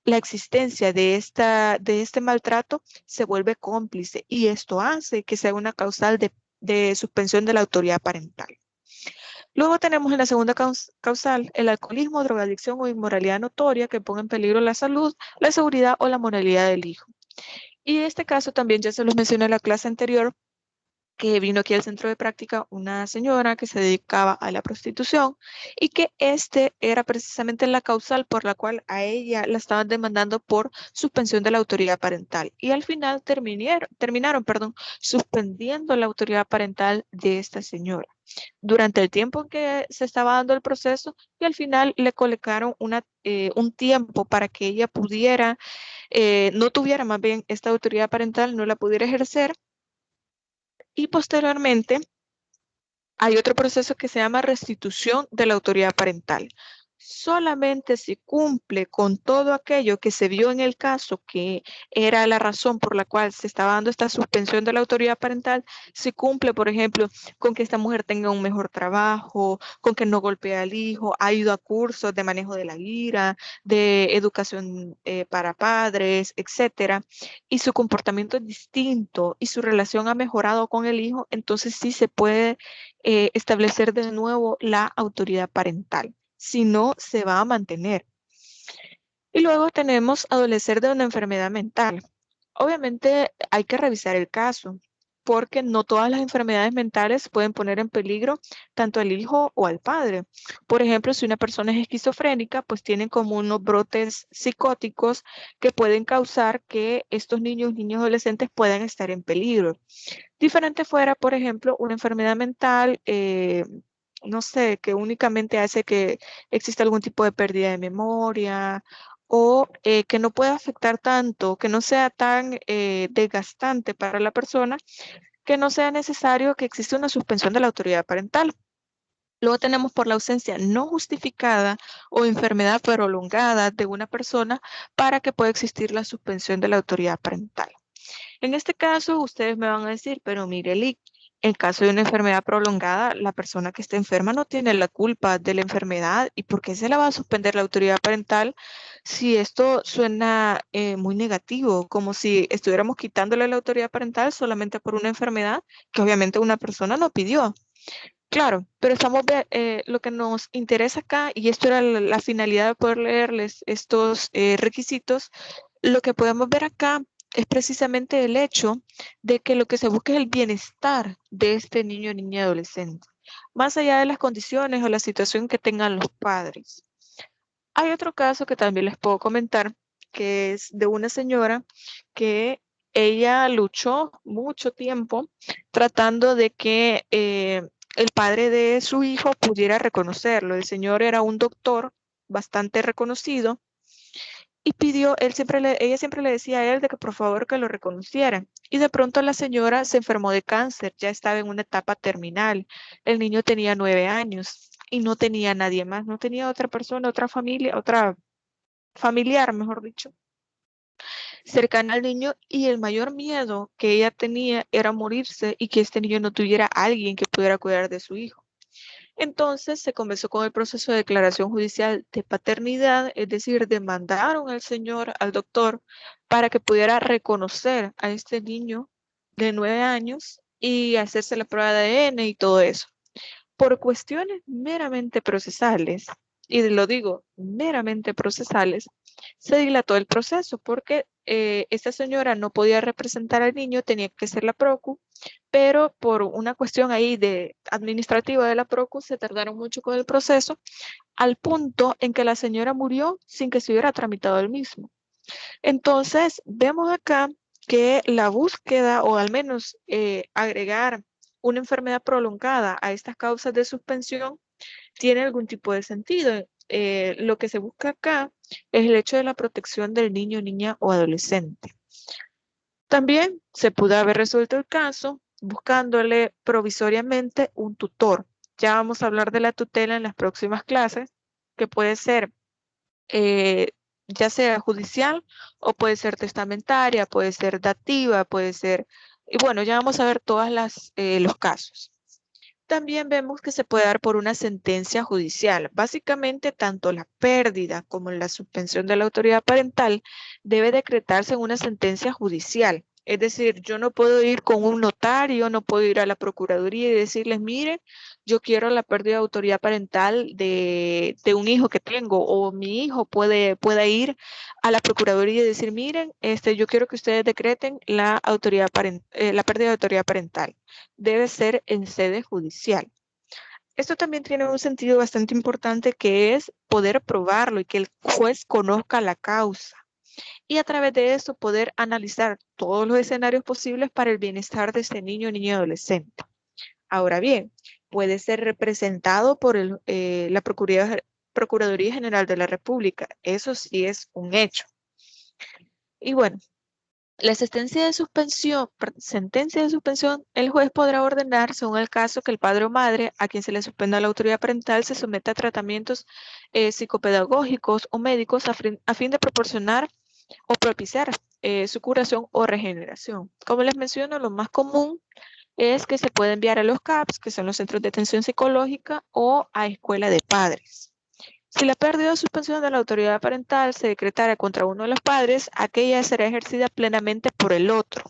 la existencia de este maltrato, se vuelve cómplice y esto hace que sea una causal de suspensión de la autoridad parental. Luego tenemos en la segunda causal el alcoholismo, drogadicción o inmoralidad notoria que ponga en peligro la salud, la seguridad o la moralidad del hijo. Y este caso también ya se los mencioné en la clase anterior, que vino aquí al centro de práctica una señora que se dedicaba a la prostitución y que este era precisamente la causal por la cual a ella la estaban demandando por suspensión de la autoridad parental. Y al final terminaron, suspendiendo la autoridad parental de esta señora durante el tiempo en que se estaba dando el proceso, y al final le colocaron un tiempo para que ella pudiera, no tuviera más bien esta autoridad parental, no la pudiera ejercer. Y posteriormente hay otro proceso que se llama restitución de la autoridad parental. Solamente si cumple con todo aquello que se vio en el caso, que era la razón por la cual se estaba dando esta suspensión de la autoridad parental, si cumple, por ejemplo, con que esta mujer tenga un mejor trabajo, con que no golpea al hijo, ha ido a cursos de manejo de la ira, de educación para padres, etcétera, y su comportamiento es distinto y su relación ha mejorado con el hijo, entonces sí se puede establecer de nuevo la autoridad parental. Si no, se va a mantener. Y luego tenemos adolecer de una enfermedad mental. Obviamente hay que revisar el caso, porque no todas las enfermedades mentales pueden poner en peligro tanto al hijo o al padre. Por ejemplo, si una persona es esquizofrénica, pues tienen como unos brotes psicóticos que pueden causar que estos niños adolescentes puedan estar en peligro. Diferente fuera, por ejemplo, una enfermedad mental, no sé, que únicamente hace que exista algún tipo de pérdida de memoria o que no pueda afectar tanto, que no sea tan desgastante para la persona, que no sea necesario que exista una suspensión de la autoridad parental. Luego tenemos por la ausencia no justificada o enfermedad prolongada de una persona para que pueda existir la suspensión de la autoridad parental. En este caso, ustedes me van a decir, pero mire, Lick, en caso de una enfermedad prolongada, la persona que está enferma no tiene la culpa de la enfermedad. ¿Y por qué se la va a suspender la autoridad parental si esto suena muy negativo? Como si estuviéramos quitándole la autoridad parental solamente por una enfermedad que obviamente una persona no pidió. Claro, pero lo que nos interesa acá, y esto era la finalidad de poder leerles estos requisitos, lo que podemos ver acá es precisamente el hecho de que lo que se busca es el bienestar de este niño, niña y adolescente, más allá de las condiciones o la situación que tengan los padres. Hay otro caso que también les puedo comentar, que es de una señora que ella luchó mucho tiempo tratando de que el padre de su hijo pudiera reconocerlo. El señor era un doctor bastante reconocido y ella siempre le decía a él de que por favor que lo reconociera. Y de pronto la señora se enfermó de cáncer, ya estaba en una etapa terminal. El niño tenía 9 años y no tenía nadie más, no tenía otra persona, otra familia, otra familiar, mejor dicho, cercana al niño, y el mayor miedo que ella tenía era morirse y que este niño no tuviera a alguien que pudiera cuidar de su hijo. Entonces se comenzó con el proceso de declaración judicial de paternidad, es decir, demandaron al señor, al doctor, para que pudiera reconocer a este niño de 9 años y hacerse la prueba de ADN y todo eso. Por cuestiones meramente procesales, y lo digo, meramente procesales, se dilató el proceso porque esta señora no podía representar al niño, tenía que ser la PROCU, pero por una cuestión ahí administrativa de la PROCU se tardaron mucho con el proceso, al punto en que la señora murió sin que se hubiera tramitado el mismo. Entonces, vemos acá que la búsqueda, o al menos agregar una enfermedad prolongada a estas causas de suspensión, tiene algún tipo de sentido. Lo que se busca acá es el hecho de la protección del niño, niña o adolescente. También se pudo haber resuelto el caso buscándole provisoriamente un tutor. Ya vamos a hablar de la tutela en las próximas clases, que puede ser ya sea judicial o puede ser testamentaria, puede ser dativa, puede ser, y bueno, ya vamos a ver todos los casos. También vemos que se puede dar por una sentencia judicial. Básicamente, tanto la pérdida como la suspensión de la autoridad parental debe decretarse en una sentencia judicial. Es decir, yo no puedo ir con un notario, no puedo ir a la Procuraduría y decirles, miren, yo quiero la pérdida de autoridad parental de un hijo que tengo, o mi hijo puede ir a la Procuraduría y decir, miren, yo quiero que ustedes decreten la pérdida de autoridad parental. Debe ser en sede judicial. Esto también tiene un sentido bastante importante, que es poder probarlo y que el juez conozca la causa. Y a través de eso poder analizar todos los escenarios posibles para el bienestar de ese niño, niña y adolescente. Ahora bien, puede ser representado por la Procuraduría General de la República. Eso sí es un hecho. Y bueno, la sentencia de suspensión, el juez podrá ordenar, según el caso, que el padre o madre a quien se le suspenda la autoridad parental se someta a tratamientos psicopedagógicos o médicos a fin de proporcionar o propiciar su curación o regeneración. Como les menciono, lo más común es que se puede enviar a los CAPS, que son los centros de atención psicológica, o a escuela de padres. Si la pérdida o suspensión de la autoridad parental se decretara contra uno de los padres, aquella será ejercida plenamente por el otro.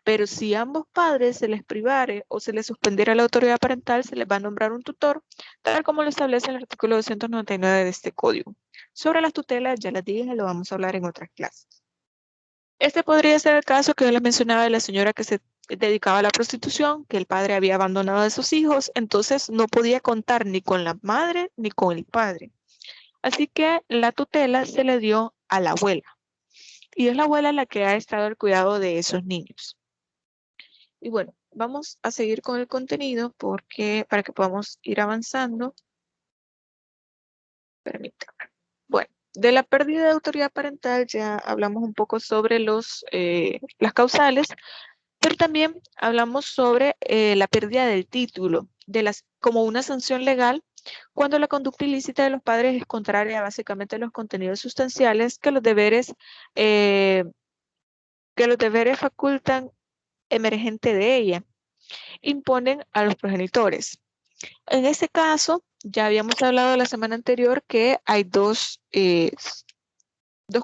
Pero si a ambos padres se les privare o se les suspendiera la autoridad parental, se les va a nombrar un tutor, tal como lo establece el artículo 299 de este código. Sobre las tutelas, ya les dije, lo vamos a hablar en otras clases. Este podría ser el caso que yo les mencionaba de la señora que se dedicaba a la prostitución, que el padre había abandonado a sus hijos, entonces no podía contar ni con la madre ni con el padre. Así que la tutela se le dio a la abuela. Y es la abuela la que ha estado al cuidado de esos niños. Y bueno, vamos a seguir con el contenido para que podamos ir avanzando. Permítanme. Bueno, de la pérdida de autoridad parental ya hablamos un poco sobre las causales, pero también hablamos sobre la pérdida del título, como una sanción legal, cuando la conducta ilícita de los padres es contraria básicamente a los contenidos sustanciales que los deberes facultan emergente de ella, imponen a los progenitores. En este caso, ya habíamos hablado la semana anterior que hay dos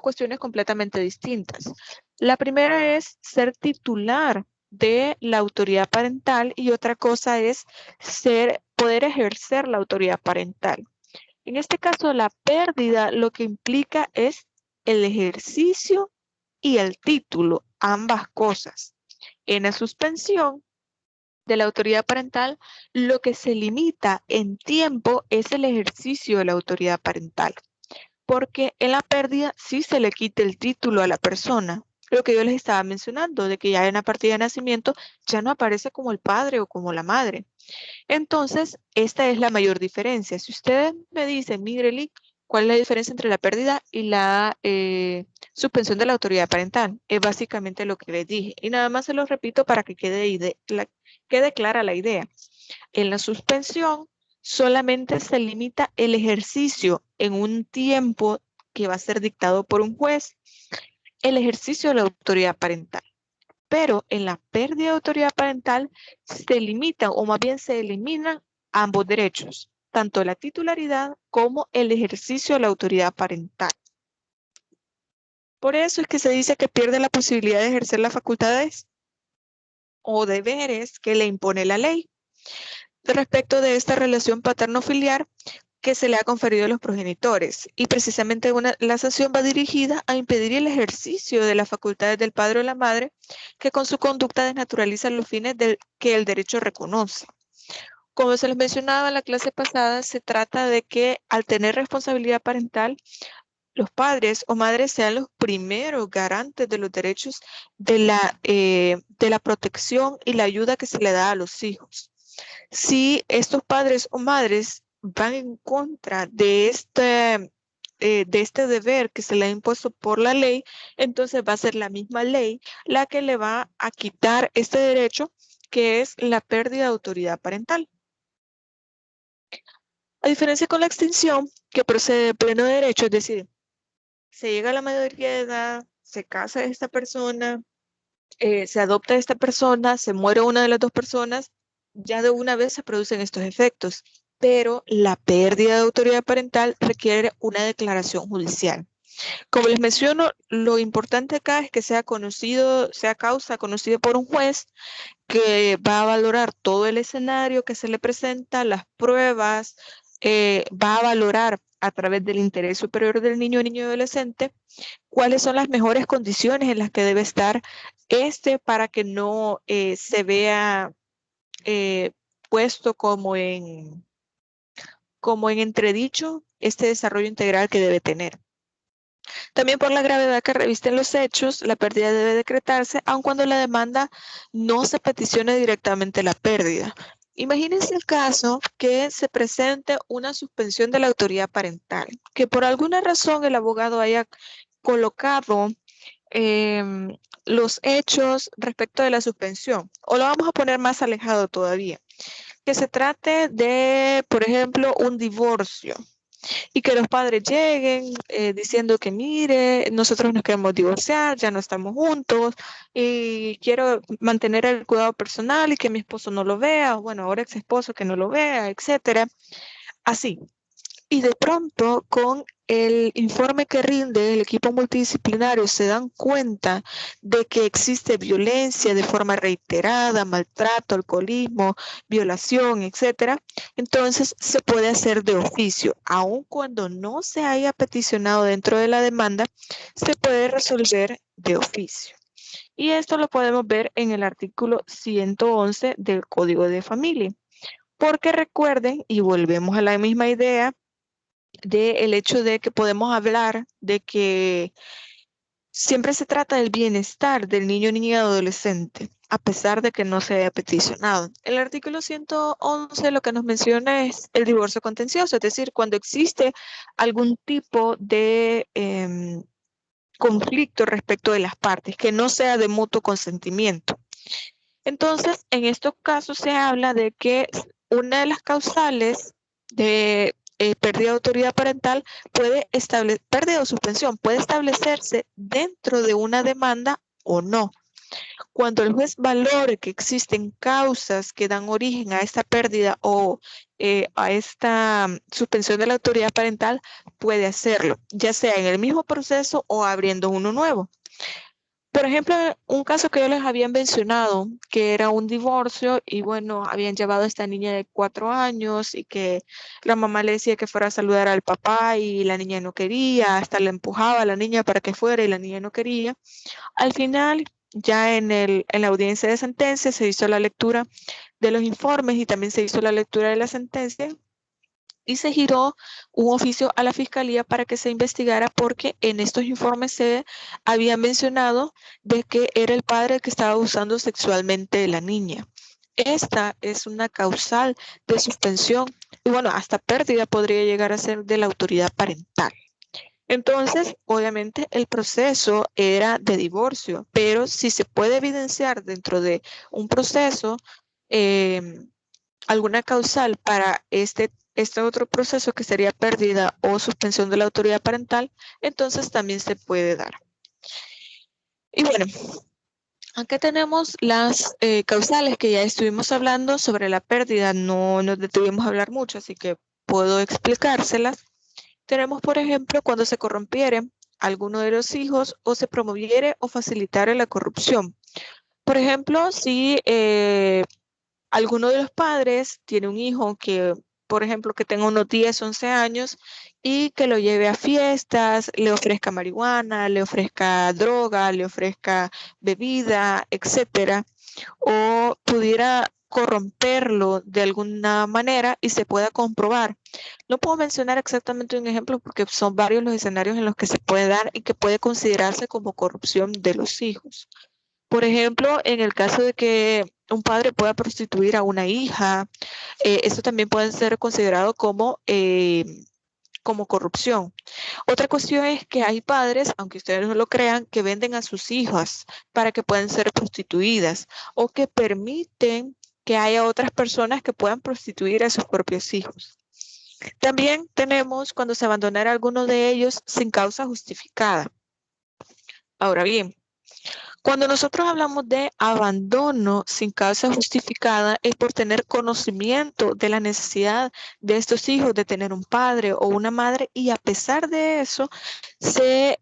cuestiones completamente distintas. La primera es ser titular de la autoridad parental y otra cosa es poder ejercer la autoridad parental. En este caso, la pérdida lo que implica es el ejercicio y el título, ambas cosas. En la suspensión de la autoridad parental, lo que se limita en tiempo es el ejercicio de la autoridad parental, porque en la pérdida sí se le quita el título a la persona. Lo que yo les estaba mencionando, de que ya en la partida de nacimiento ya no aparece como el padre o como la madre. Entonces, esta es la mayor diferencia. Si ustedes me dicen, Migreli, ¿cuál es la diferencia entre la pérdida y la suspensión de la autoridad parental? Es básicamente lo que les dije. Y nada más se lo repito para que quede clara la idea. En la suspensión solamente se limita el ejercicio en un tiempo que va a ser dictado por un juez, el ejercicio de la autoridad parental. Pero en la pérdida de autoridad parental se limitan, o más bien se eliminan ambos derechos, tanto la titularidad como el ejercicio de la autoridad parental. Por eso es que se dice que pierde la posibilidad de ejercer las facultades o deberes que le impone la ley respecto de esta relación paterno-filial que se le ha conferido a los progenitores. Y precisamente la sanción va dirigida a impedir el ejercicio de las facultades del padre o la madre, que con su conducta desnaturalizan los fines que el derecho reconoce. Como se les mencionaba en la clase pasada, se trata de que al tener responsabilidad parental, los padres o madres sean los primeros garantes de los derechos de la protección y la ayuda que se le da a los hijos. Si estos padres o madres van en contra de este deber que se le ha impuesto por la ley, entonces va a ser la misma ley la que le va a quitar este derecho, que es la pérdida de autoridad parental. A diferencia con la extinción, que procede de pleno derecho, es decir, se llega a la mayoría de edad, se casa esta persona, se adopta esta persona, se muere una de las dos personas, ya de una vez se producen estos efectos. Pero la pérdida de autoridad parental requiere una declaración judicial. Como les menciono, lo importante acá es que sea causa conocida por un juez que va a valorar todo el escenario que se le presenta, las pruebas, va a valorar a través del interés superior del niño o niño adolescente cuáles son las mejores condiciones en las que debe estar para que no se vea puesto como en entredicho este desarrollo integral que debe tener. También por la gravedad que revisten los hechos, la pérdida debe decretarse, aun cuando la demanda no se peticione directamente la pérdida. Imagínense el caso que se presente una suspensión de la autoridad parental, que por alguna razón el abogado haya colocado los hechos respecto de la suspensión, o lo vamos a poner más alejado todavía, que se trate de, por ejemplo, un divorcio y que los padres lleguen diciendo que mire, nosotros nos queremos divorciar, ya no estamos juntos y quiero mantener el cuidado personal y que mi esposo no lo vea, bueno, ahora ex esposo que no lo vea, etcétera. Así. Y de pronto, con el informe que rinde el equipo multidisciplinario, se dan cuenta de que existe violencia de forma reiterada, maltrato, alcoholismo, violación, etcétera. Entonces, se puede hacer de oficio. Aun cuando no se haya peticionado dentro de la demanda, se puede resolver de oficio. Y esto lo podemos ver en el artículo 111 del Código de Familia. Porque recuerden, y volvemos a la misma idea, del hecho de que podemos hablar de que siempre se trata del bienestar del niño, niña y adolescente, a pesar de que no se haya peticionado. El artículo 111 lo que nos menciona es el divorcio contencioso, es decir, cuando existe algún tipo de conflicto respecto de las partes, que no sea de mutuo consentimiento. Entonces, en estos casos se habla de que una de las causales de pérdida de autoridad parental pérdida o suspensión puede establecerse dentro de una demanda o no. Cuando el juez valore que existen causas que dan origen a esta pérdida o a esta suspensión de la autoridad parental, puede hacerlo, ya sea en el mismo proceso o abriendo uno nuevo. Por ejemplo, un caso que yo les había mencionado, que era un divorcio y bueno, habían llevado a esta niña de 4 años y que la mamá le decía que fuera a saludar al papá y la niña no quería, hasta le empujaba a la niña para que fuera y la niña no quería. Al final, ya en la audiencia de sentencia se hizo la lectura de los informes y también se hizo la lectura de la sentencia y se giró un oficio a la fiscalía para que se investigara porque en estos informes se había mencionado de que era el padre el que estaba abusando sexualmente de la niña. Esta es una causal de suspensión y bueno, hasta pérdida podría llegar a ser de la autoridad parental. Entonces, obviamente, el proceso era de divorcio, pero si se puede evidenciar dentro de un proceso alguna causal para este otro proceso que sería pérdida o suspensión de la autoridad parental, entonces también se puede dar. Y bueno, acá tenemos las causales que ya estuvimos hablando sobre la pérdida, no nos detuvimos a hablar mucho, así que puedo explicárselas. Tenemos, por ejemplo, cuando se corrompiere alguno de los hijos o se promoviere o facilitare la corrupción. Por ejemplo, si alguno de los padres tiene un hijo que, por ejemplo, que tenga unos 10, 11 años y que lo lleve a fiestas, le ofrezca marihuana, le ofrezca droga, le ofrezca bebida, etcétera, o pudiera corromperlo de alguna manera y se pueda comprobar. No puedo mencionar exactamente un ejemplo porque son varios los escenarios en los que se puede dar y que puede considerarse como corrupción de los hijos. Por ejemplo, en el caso de que un padre pueda prostituir a una hija, eso también puede ser considerado como corrupción. Otra cuestión es que hay padres, aunque ustedes no lo crean, que venden a sus hijas para que puedan ser prostituidas o que permiten que haya otras personas que puedan prostituir a sus propios hijos. También tenemos cuando se abandonara a alguno de ellos sin causa justificada. Ahora bien, Cuando nosotros hablamos de abandono sin causa justificada, es por tener conocimiento de la necesidad de estos hijos de tener un padre o una madre, y a pesar de eso se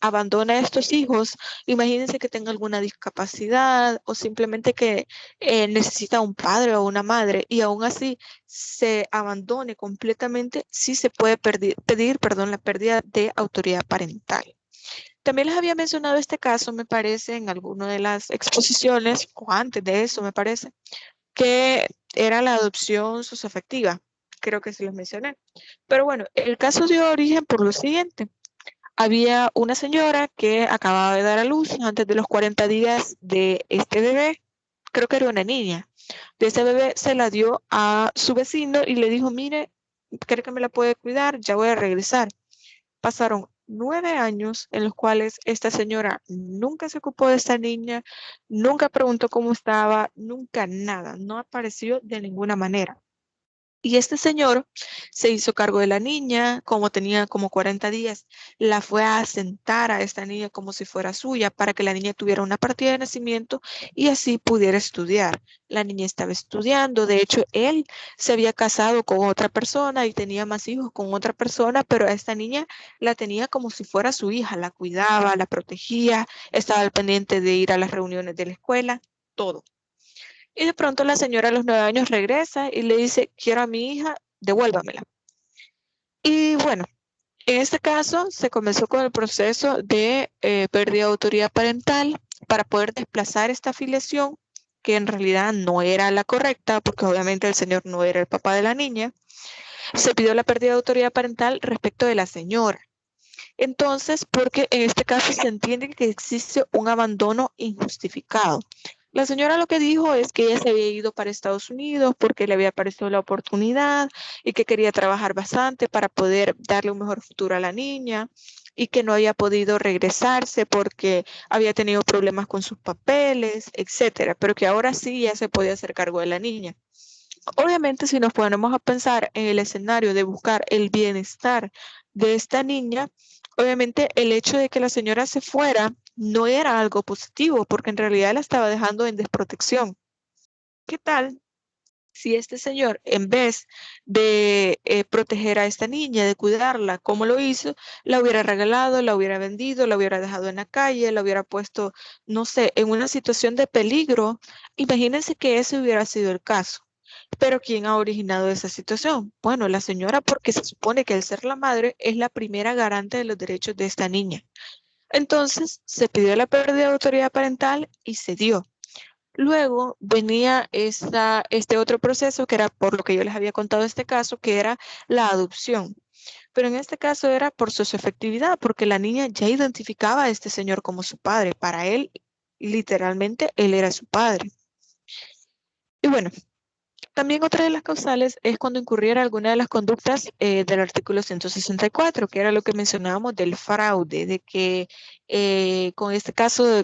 abandona a estos hijos. Imagínense que tenga alguna discapacidad o simplemente que necesita un padre o una madre, y aún así se abandone completamente, sí se puede pedir la pérdida de autoridad parental. También les había mencionado este caso, me parece, en alguna de las exposiciones, o antes de eso, me parece, que era la adopción socioafectiva. Creo que se los mencioné. Pero bueno, el caso dio origen por lo siguiente. Había una señora que acababa de dar a luz antes de los 40 días de este bebé. Creo que era una niña. De ese bebé se la dio a su vecino y le dijo, mire, ¿cree que me la puede cuidar? Ya voy a regresar. Pasaron 9 años en los cuales esta señora nunca se ocupó de esta niña, nunca preguntó cómo estaba, nunca nada, no apareció de ninguna manera. Y este señor se hizo cargo de la niña, como tenía como 40 días, la fue a asentar a esta niña como si fuera suya para que la niña tuviera una partida de nacimiento y así pudiera estudiar. La niña estaba estudiando, de hecho él se había casado con otra persona y tenía más hijos con otra persona, pero a esta niña la tenía como si fuera su hija, la cuidaba, la protegía, estaba al pendiente de ir a las reuniones de la escuela, todo. Y de pronto la señora a los 9 años regresa y le dice, quiero a mi hija, devuélvamela. Y bueno, en este caso se comenzó con el proceso de pérdida de autoridad parental para poder desplazar esta afiliación, que en realidad no era la correcta, porque obviamente el señor no era el papá de la niña. Se pidió la pérdida de autoridad parental respecto de la señora. Entonces, porque en este caso se entiende que existe un abandono injustificado. La señora lo que dijo es que ella se había ido para Estados Unidos porque le había aparecido la oportunidad y que quería trabajar bastante para poder darle un mejor futuro a la niña, y que no había podido regresarse porque había tenido problemas con sus papeles, etcétera, pero que ahora sí ya se podía hacer cargo de la niña. Obviamente, si nos ponemos a pensar en el escenario de buscar el bienestar de esta niña, obviamente el hecho de que la señora se fuera no era algo positivo, porque en realidad la estaba dejando en desprotección. ¿Qué tal si este señor, en vez de proteger a esta niña, de cuidarla como lo hizo, la hubiera regalado, la hubiera vendido, la hubiera dejado en la calle, la hubiera puesto, no sé, en una situación de peligro? Imagínense que ese hubiera sido el caso. Pero ¿quién ha originado esa situación? Bueno, la señora, porque se supone que al ser la madre es la primera garante de los derechos de esta niña. Entonces se pidió la pérdida de autoridad parental y se dio. Luego venía este otro proceso, que era por lo que yo les había contado este caso, que era la adopción. Pero en este caso era por su efectividad, porque la niña ya identificaba a este señor como su padre. Para él, literalmente, él era su padre. Y bueno, también otra de las causales es cuando incurriera alguna de las conductas del artículo 164, que era lo que mencionábamos del fraude, de que con este caso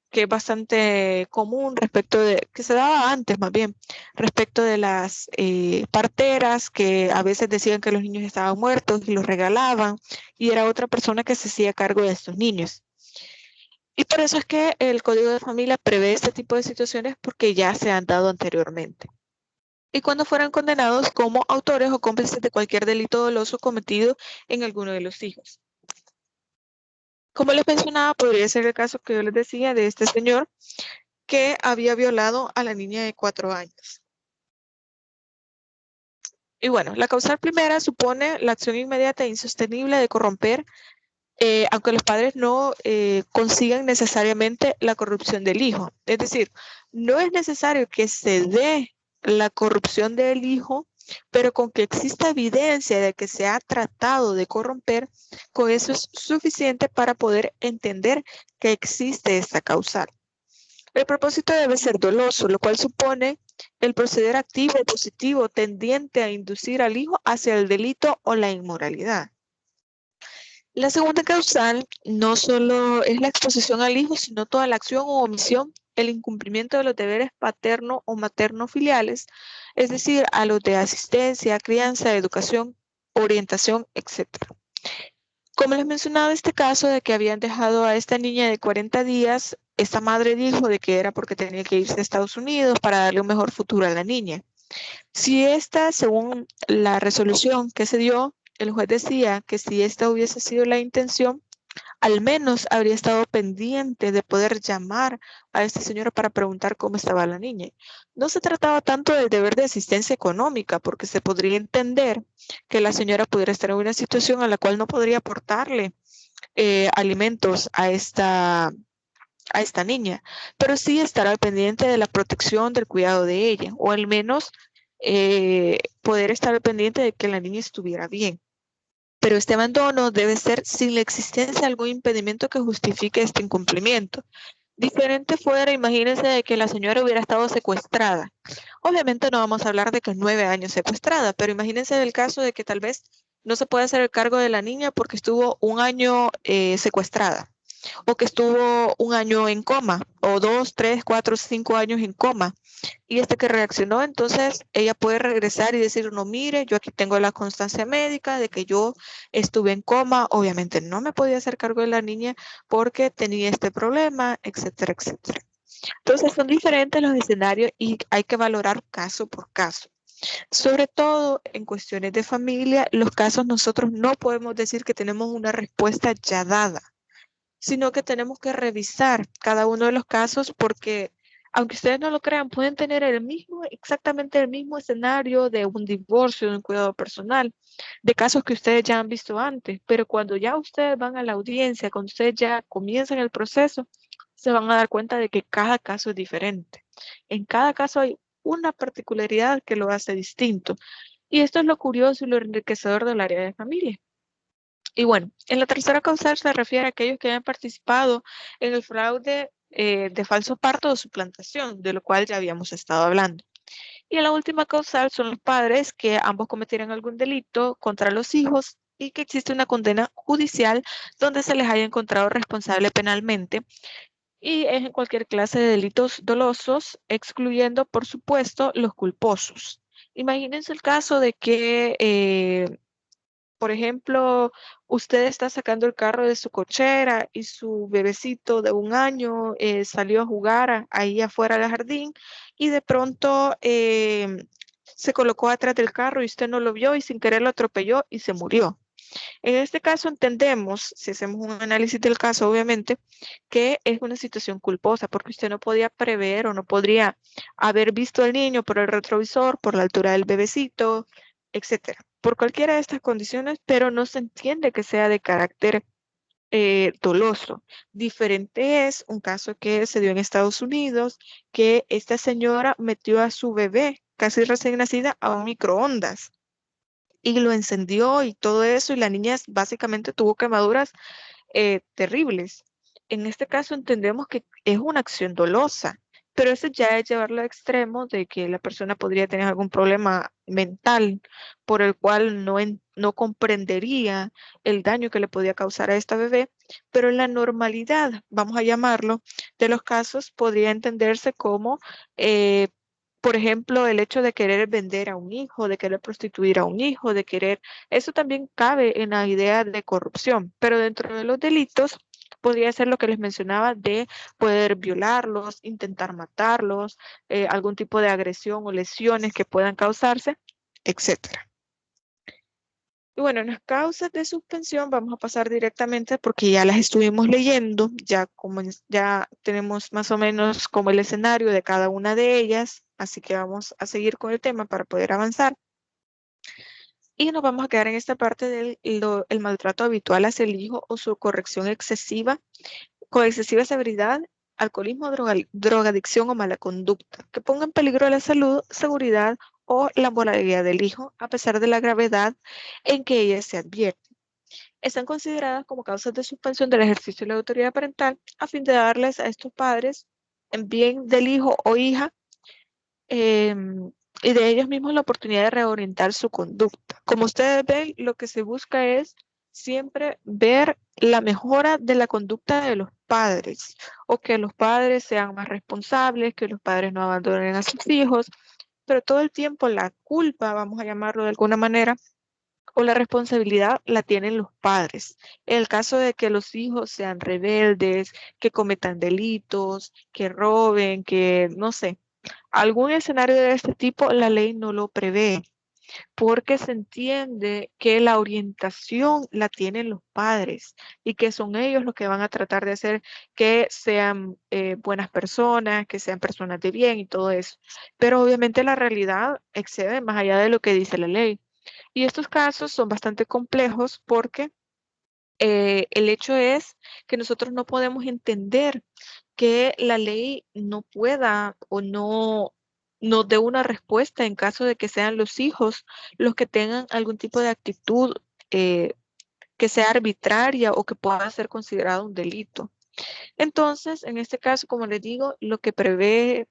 que es bastante común respecto de, que se daba antes más bien, respecto de las parteras que a veces decían que los niños estaban muertos y los regalaban, y era otra persona que se hacía cargo de estos niños. Y por eso es que el Código de Familia prevé este tipo de situaciones, porque ya se han dado anteriormente. Y cuando fueran condenados como autores o cómplices de cualquier delito doloso cometido en alguno de los hijos. Como les mencionaba, podría ser el caso que yo les decía de este señor que había violado a la niña de 4 años. Y bueno, la causal primera supone la acción inmediata e insostenible de corromper, aunque los padres no consigan necesariamente la corrupción del hijo. Es decir, no es necesario que se dé la corrupción del hijo, pero con que exista evidencia de que se ha tratado de corromper, con eso es suficiente para poder entender que existe esta causal. El propósito debe ser doloso, lo cual supone el proceder activo o positivo tendiente a inducir al hijo hacia el delito o la inmoralidad. La segunda causal no solo es la exposición al hijo, sino toda la acción o omisión, el incumplimiento de los deberes paterno o materno filiales, es decir, a los de asistencia, crianza, educación, orientación, etc. Como les mencionaba, este caso de que habían dejado a esta niña de 40 días esta madre dijo de que era porque tenía que irse a Estados Unidos para darle un mejor futuro a la niña. Si esta, según la resolución que se dio, el juez decía que si esta hubiese sido la intención, al menos habría estado pendiente de poder llamar a esta señora para preguntar cómo estaba la niña. No se trataba tanto del deber de asistencia económica, porque se podría entender que la señora pudiera estar en una situación a la cual no podría aportarle alimentos a esta niña, pero sí estar al pendiente de la protección, del cuidado de ella, o al menos poder estar al pendiente de que la niña estuviera bien. Pero este abandono debe ser sin la existencia de algún impedimento que justifique este incumplimiento. Diferente fuera, imagínense de que la señora hubiera estado secuestrada. Obviamente no vamos a hablar de que 9 años secuestrada, pero imagínense el caso de que tal vez no se puede hacer el cargo de la niña porque estuvo 1 año secuestrada, o que estuvo 1 año en coma, o 2, 3, 4, 5 años en coma. Y que reaccionó, entonces ella puede regresar y decir, no, mire, yo aquí tengo la constancia médica de que yo estuve en coma, obviamente no me podía hacer cargo de la niña porque tenía este problema, etcétera, etcétera. Entonces son diferentes los escenarios y hay que valorar caso por caso. Sobre todo en cuestiones de familia, los casos nosotros no podemos decir que tenemos una respuesta ya dada, sino que tenemos que revisar cada uno de los casos porque, aunque ustedes no lo crean, pueden tener exactamente el mismo escenario de un divorcio, de un cuidado personal, de casos que ustedes ya han visto antes, pero cuando ya ustedes van a la audiencia, cuando ustedes ya comienzan el proceso, se van a dar cuenta de que cada caso es diferente. En cada caso hay una particularidad que lo hace distinto. Y esto es lo curioso y lo enriquecedor del área de familia. Y bueno, en la tercera causal se refiere a aquellos que hayan participado en el fraude de falso parto o suplantación, de lo cual ya habíamos estado hablando. Y en la última causal son los padres que ambos cometieron algún delito contra los hijos y que existe una condena judicial donde se les haya encontrado responsable penalmente, y es en cualquier clase de delitos dolosos, excluyendo, por supuesto, los culposos. Imagínense el caso de que por ejemplo, usted está sacando el carro de su cochera y su bebecito de 1 año salió a jugar ahí afuera del jardín y de pronto se colocó atrás del carro y usted no lo vio y sin querer lo atropelló y se murió. En este caso entendemos, si hacemos un análisis del caso, obviamente, que es una situación culposa porque usted no podía prever o no podría haber visto al niño por el retrovisor, por la altura del bebecito, etcétera. Por cualquiera de estas condiciones, pero no se entiende que sea de carácter doloso. Diferente es un caso que se dio en Estados Unidos, que esta señora metió a su bebé casi recién nacida a un microondas y lo encendió y todo eso, y la niña básicamente tuvo quemaduras terribles. En este caso entendemos que es una acción dolosa, pero eso ya es llevarlo al extremo de que la persona podría tener algún problema mental por el cual no comprendería el daño que le podía causar a esta bebé, pero en la normalidad, vamos a llamarlo, de los casos podría entenderse como por ejemplo, el hecho de querer vender a un hijo, de querer prostituir a un hijo, eso también cabe en la idea de corrupción, pero dentro de los delitos podría ser lo que les mencionaba de poder violarlos, intentar matarlos, algún tipo de agresión o lesiones que puedan causarse, etcétera. Y bueno, en las causas de suspensión vamos a pasar directamente porque ya las estuvimos leyendo, ya tenemos más o menos como el escenario de cada una de ellas, así que vamos a seguir con el tema para poder avanzar. Y nos vamos a quedar en esta parte del maltrato habitual hacia el hijo o su corrección excesiva, con excesiva severidad, alcoholismo, drogadicción o mala conducta, que ponga en peligro la salud, seguridad o la moralidad del hijo, a pesar de la gravedad en que ella se advierte. Están consideradas como causas de suspensión del ejercicio de la autoridad parental a fin de darles a estos padres, en bien del hijo o hija, y de ellos mismos la oportunidad de reorientar su conducta. Como ustedes ven, lo que se busca es siempre ver la mejora de la conducta de los padres, o que los padres sean más responsables, que los padres no abandonen a sus hijos, pero todo el tiempo la culpa, vamos a llamarlo de alguna manera, o la responsabilidad la tienen los padres. En el caso de que los hijos sean rebeldes, que cometan delitos, que roben, que no sé, algún escenario de este tipo, la ley no lo prevé, porque se entiende que la orientación la tienen los padres y que son ellos los que van a tratar de hacer que sean buenas personas, que sean personas de bien y todo eso. Pero obviamente la realidad excede más allá de lo que dice la ley. Y estos casos son bastante complejos porque el hecho es que nosotros no podemos entender que la ley no pueda o no nos dé una respuesta en caso de que sean los hijos los que tengan algún tipo de actitud que sea arbitraria o que pueda ser considerado un delito. Entonces, en este caso, como les digo, lo que prevé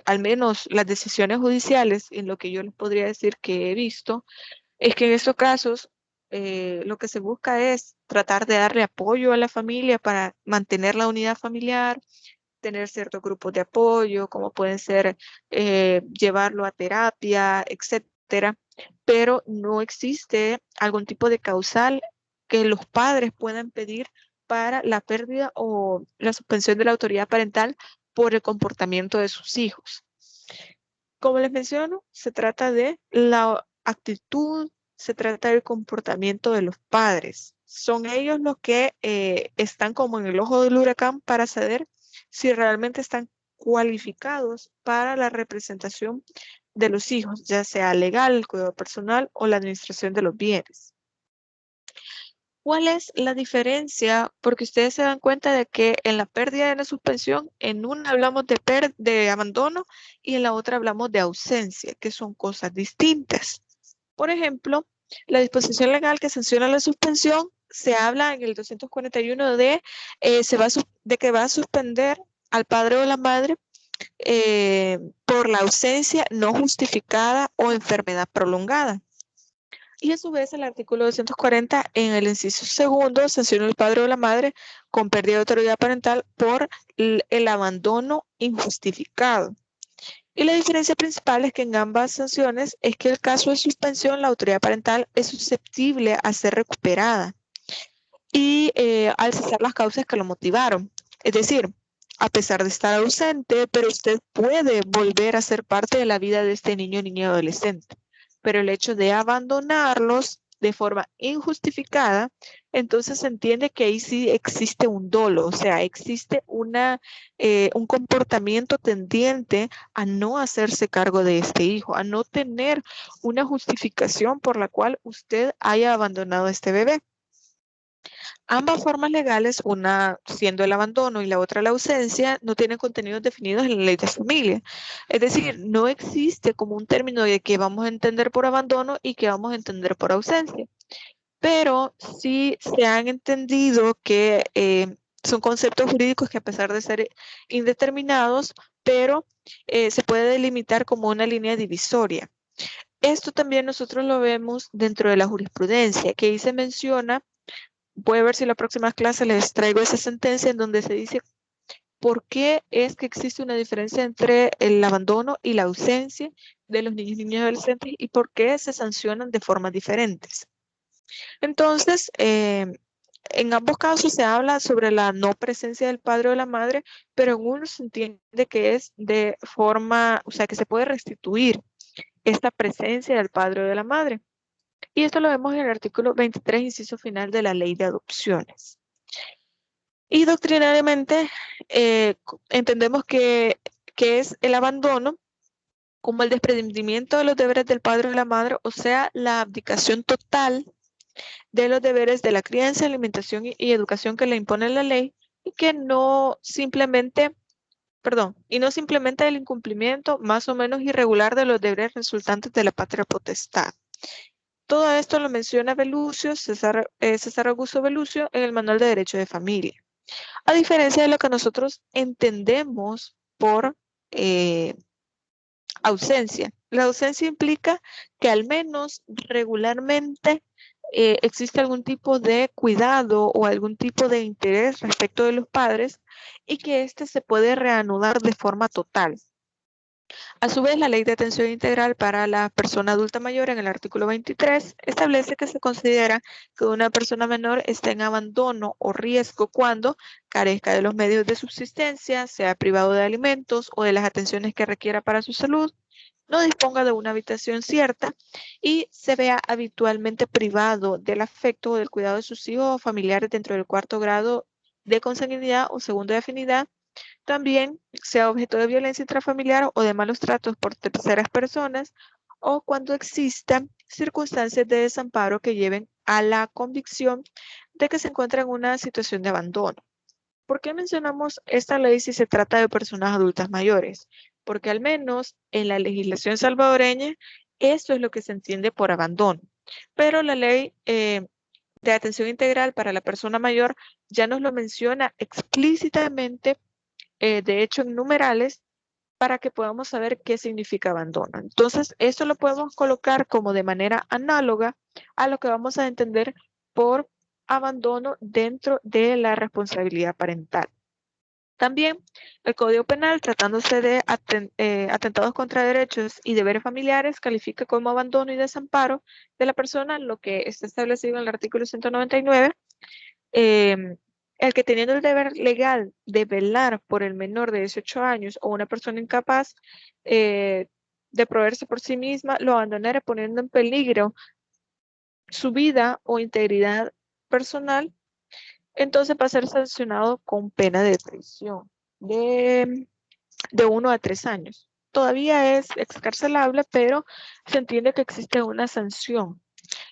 al menos las decisiones judiciales, en lo que yo les podría decir que he visto, es que en estos casos lo que se busca es tratar de darle apoyo a la familia para mantener la unidad familiar, tener ciertos grupos de apoyo, como pueden ser llevarlo a terapia, etcétera, pero no existe algún tipo de causal que los padres puedan pedir para la pérdida o la suspensión de la autoridad parental por el comportamiento de sus hijos. Como les menciono, se trata de la actitud, se trata del comportamiento de los padres. Son ellos los que están como en el ojo del huracán para saber si realmente están cualificados para la representación de los hijos, ya sea legal, el cuidado personal o la administración de los bienes. ¿Cuál es la diferencia? Porque ustedes se dan cuenta de que en la pérdida de la suspensión, en una hablamos de abandono y en la otra hablamos de ausencia, que son cosas distintas. Por ejemplo, la disposición legal que sanciona la suspensión, se habla en el 241 de que va a suspender al padre o la madre por la ausencia no justificada o enfermedad prolongada. Y a su vez el artículo 240 en el inciso segundo sanciona al padre o la madre con pérdida de autoridad parental por el abandono injustificado. Y la diferencia principal es que en ambas sanciones es que el caso de suspensión, la autoridad parental es susceptible a ser recuperada y al cesar las causas que lo motivaron. Es decir, a pesar de estar ausente, pero usted puede volver a ser parte de la vida de este niño, niña o adolescente. Pero el hecho de abandonarlos de forma injustificada, entonces se entiende que ahí sí existe un dolo, o sea, existe un comportamiento tendiente a no hacerse cargo de este hijo, a no tener una justificación por la cual usted haya abandonado a este bebé. Ambas formas legales, una siendo el abandono y la otra la ausencia, no tienen contenidos definidos en la ley de familia. Es decir, no existe como un término de que vamos a entender por abandono y que vamos a entender por ausencia. Pero sí se han entendido que son conceptos jurídicos que a pesar de ser indeterminados, pero se puede delimitar como una línea divisoria. Esto también nosotros lo vemos dentro de la jurisprudencia, que ahí se menciona. Voy a ver si la próxima clase les traigo esa sentencia en donde se dice por qué es que existe una diferencia entre el abandono y la ausencia de los niños, niñas y adolescentes y por qué se sancionan de formas diferentes. Entonces, en ambos casos se habla sobre la no presencia del padre o de la madre, pero en uno se entiende que es de forma, o sea, que se puede restituir esta presencia del padre o de la madre. Y esto lo vemos en el artículo 23, inciso final de la Ley de Adopciones. Y doctrinariamente entendemos que es el abandono como el desprendimiento de los deberes del padre o de la madre, o sea, la abdicación total de los deberes de la crianza, alimentación y educación que le impone la ley y que no simplemente, y no simplemente el incumplimiento más o menos irregular de los deberes resultantes de la patria potestad. Todo esto lo menciona César Augusto Velucio en el Manual de Derecho de Familia. A diferencia de lo que nosotros entendemos por ausencia. La ausencia implica que al menos regularmente existe algún tipo de cuidado o algún tipo de interés respecto de los padres y que éste se puede reanudar de forma total. A su vez, la Ley de Atención Integral para la Persona Adulta Mayor en el artículo 23 establece que se considera que una persona menor está en abandono o riesgo cuando carezca de los medios de subsistencia, sea privado de alimentos o de las atenciones que requiera para su salud, no disponga de una habitación cierta y se vea habitualmente privado del afecto o del cuidado de sus hijos o familiares dentro del cuarto grado de consanguinidad o segundo de afinidad. También sea objeto de violencia intrafamiliar o de malos tratos por terceras personas, o cuando existan circunstancias de desamparo que lleven a la convicción de que se encuentra en una situación de abandono. ¿Por qué mencionamos esta ley si se trata de personas adultas mayores? Porque al menos en la legislación salvadoreña esto es lo que se entiende por abandono. Pero la ley de atención integral para la persona mayor ya nos lo menciona explícitamente, de hecho en numerales, para que podamos saber qué significa abandono. Entonces, esto lo podemos colocar como de manera análoga a lo que vamos a entender por abandono dentro de la responsabilidad parental. También el Código Penal, tratándose de atentados contra derechos y deberes familiares, califica como abandono y desamparo de la persona lo que está establecido en el artículo 199, el que teniendo el deber legal de velar por el menor de 18 años o una persona incapaz de proveerse por sí misma, lo abandonara poniendo en peligro su vida o integridad personal, entonces va a ser sancionado con pena de prisión de 1 a 3 años. Todavía es excarcelable, pero se entiende que existe una sanción.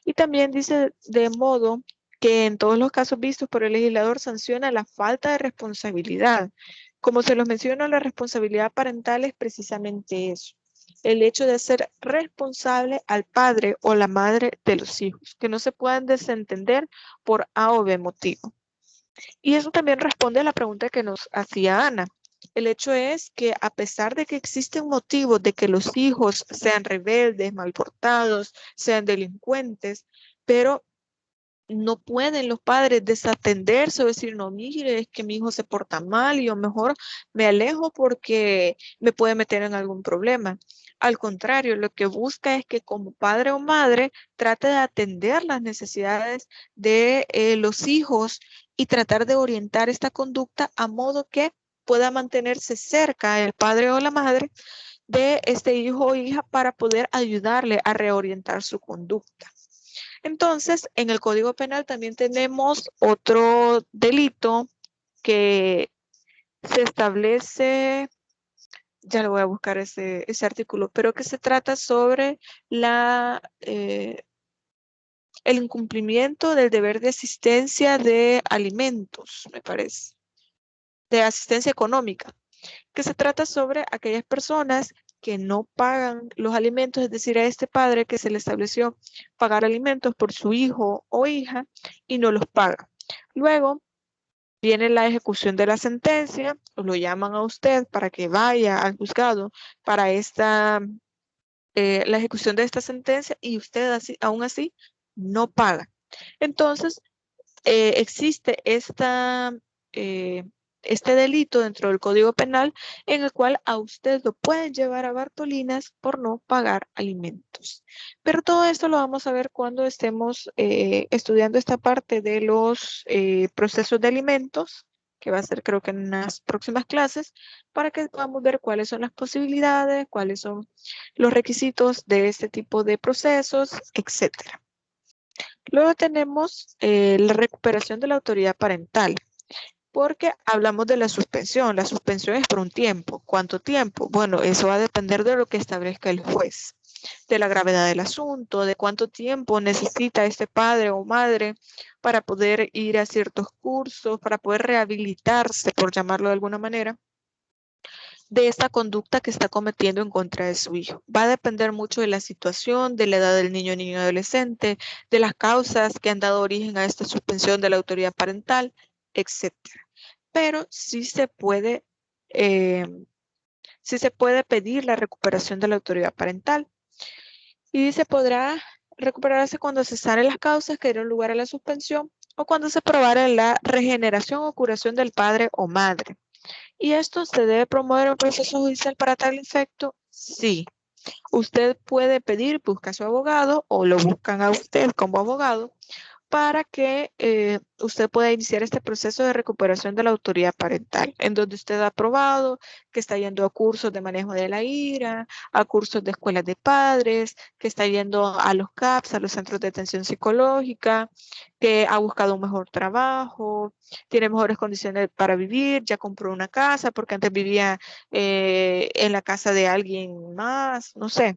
Y también dice de modo que en todos los casos vistos por el legislador sanciona la falta de responsabilidad. Como se los menciona, la responsabilidad parental es precisamente eso. El hecho de ser responsable al padre o la madre de los hijos, que no se puedan desentender por A o B motivo. Y eso también responde a la pregunta que nos hacía Ana. El hecho es que a pesar de que existen motivos de que los hijos sean rebeldes, mal portados, sean delincuentes, pero no pueden los padres desatenderse o decir, no, mire, es que mi hijo se porta mal y yo mejor me alejo porque me puede meter en algún problema. Al contrario, lo que busca es que como padre o madre trate de atender las necesidades de los hijos y tratar de orientar esta conducta a modo que pueda mantenerse cerca el padre o la madre de este hijo o hija para poder ayudarle a reorientar su conducta. Entonces, en el Código Penal también tenemos otro delito que se establece, ya lo voy a buscar ese artículo, pero que se trata sobre el incumplimiento del deber de asistencia de alimentos, me parece, de asistencia económica, que se trata sobre aquellas personas que no pagan los alimentos, es decir, a este padre que se le estableció pagar alimentos por su hijo o hija y no los paga. Luego viene la ejecución de la sentencia, o lo llaman a usted para que vaya al juzgado para la ejecución de esta sentencia y usted aún así no paga. Entonces, existe este delito dentro del Código Penal en el cual a usted lo pueden llevar a Bartolinas por no pagar alimentos. Pero todo esto lo vamos a ver cuando estemos estudiando esta parte de los procesos de alimentos, que va a ser creo que en las próximas clases, para que podamos ver cuáles son las posibilidades, cuáles son los requisitos de este tipo de procesos, etcétera. Luego tenemos la recuperación de la autoridad parental, porque hablamos de la suspensión. La suspensión es por un tiempo. ¿Cuánto tiempo? Bueno, eso va a depender de lo que establezca el juez, de la gravedad del asunto, de cuánto tiempo necesita este padre o madre para poder ir a ciertos cursos, para poder rehabilitarse, por llamarlo de alguna manera, de esta conducta que está cometiendo en contra de su hijo. Va a depender mucho de la situación, de la edad del niño o adolescente, de las causas que han dado origen a esta suspensión de la autoridad parental, etc. Pero sí se puede pedir la recuperación de la autoridad parental. Y se podrá recuperarse cuando se sanen las causas que dieron lugar a la suspensión o cuando se probara la regeneración o curación del padre o madre. Y esto se debe promover en el proceso judicial para tal efecto Sí. Usted puede pedir, busca a su abogado o lo buscan a usted como abogado para que usted pueda iniciar este proceso de recuperación de la autoridad parental, en donde usted ha probado que está yendo a cursos de manejo de la ira, a cursos de escuelas de padres, que está yendo a los CAPS, a los centros de atención psicológica, que ha buscado un mejor trabajo, tiene mejores condiciones para vivir, ya compró una casa porque antes vivía en la casa de alguien más, no sé.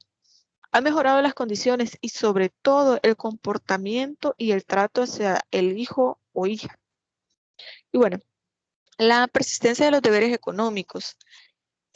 Ha mejorado las condiciones y sobre todo el comportamiento y el trato hacia el hijo o hija. Y bueno, la persistencia de los deberes económicos.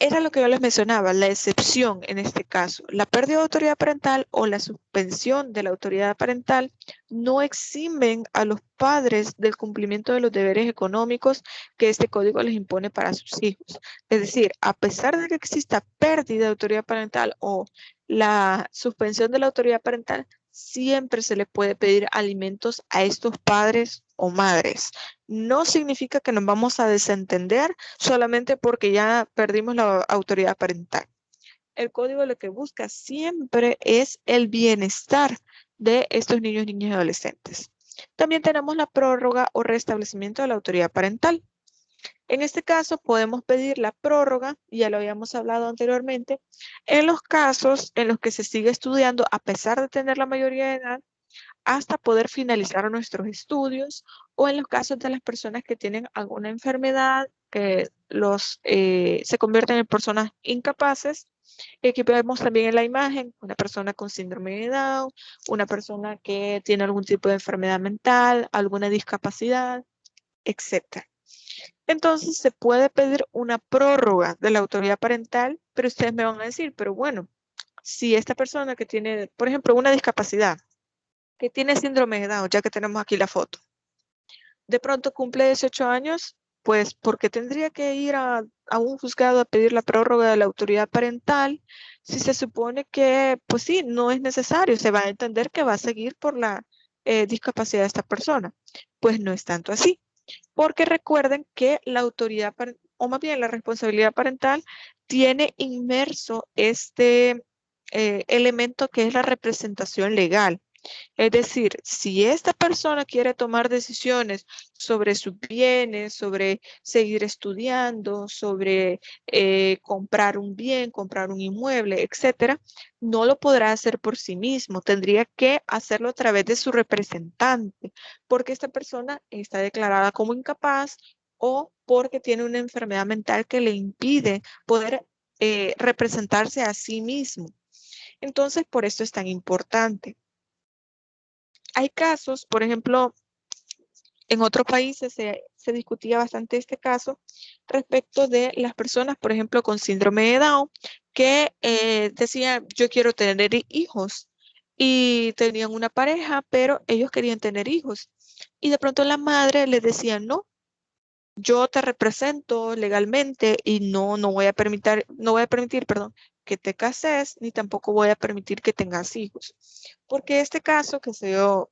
Era lo que yo les mencionaba, la excepción en este caso. La pérdida de autoridad parental o la suspensión de la autoridad parental no eximen a los padres del cumplimiento de los deberes económicos que este código les impone para sus hijos. Es decir, a pesar de que exista pérdida de autoridad parental o la suspensión de la autoridad parental, siempre se le puede pedir alimentos a estos padres o madres. No significa que nos vamos a desentender solamente porque ya perdimos la autoridad parental. El código lo que busca siempre es el bienestar de estos niños, niñas y adolescentes. También tenemos la prórroga o restablecimiento de la autoridad parental. En este caso podemos pedir la prórroga, ya lo habíamos hablado anteriormente, en los casos en los que se sigue estudiando a pesar de tener la mayoría de edad hasta poder finalizar nuestros estudios o en los casos de las personas que tienen alguna enfermedad que se convierten en personas incapaces. Aquí vemos también en la imagen una persona con síndrome de Down, una persona que tiene algún tipo de enfermedad mental, alguna discapacidad, etc. Entonces se puede pedir una prórroga de la autoridad parental, pero ustedes me van a decir, pero bueno, si esta persona que tiene, por ejemplo, una discapacidad, que tiene síndrome de Down, ya que tenemos aquí la foto, de pronto cumple 18 años, pues ¿por qué tendría que ir a un juzgado a pedir la prórroga de la autoridad parental si se supone que, pues sí, no es necesario? Se va a entender que va a seguir por la discapacidad de esta persona. Pues no es tanto así, porque recuerden que la autoridad, o más bien la responsabilidad parental, tiene inmerso este elemento que es la representación legal. Es decir, si esta persona quiere tomar decisiones sobre sus bienes, sobre seguir estudiando, sobre comprar un bien, comprar un inmueble, etcétera, no lo podrá hacer por sí mismo. Tendría que hacerlo a través de su representante, porque esta persona está declarada como incapaz o porque tiene una enfermedad mental que le impide poder representarse a sí mismo. Entonces, por esto es tan importante. Hay casos, por ejemplo, en otros países se discutía bastante este caso respecto de las personas, por ejemplo, con síndrome de Down, que decían, yo quiero tener hijos, y tenían una pareja, pero ellos querían tener hijos. Y de pronto la madre les decía, no, yo te represento legalmente y no voy a permitir, perdón, que te cases, ni tampoco voy a permitir que tengas hijos. Porque este caso que se dio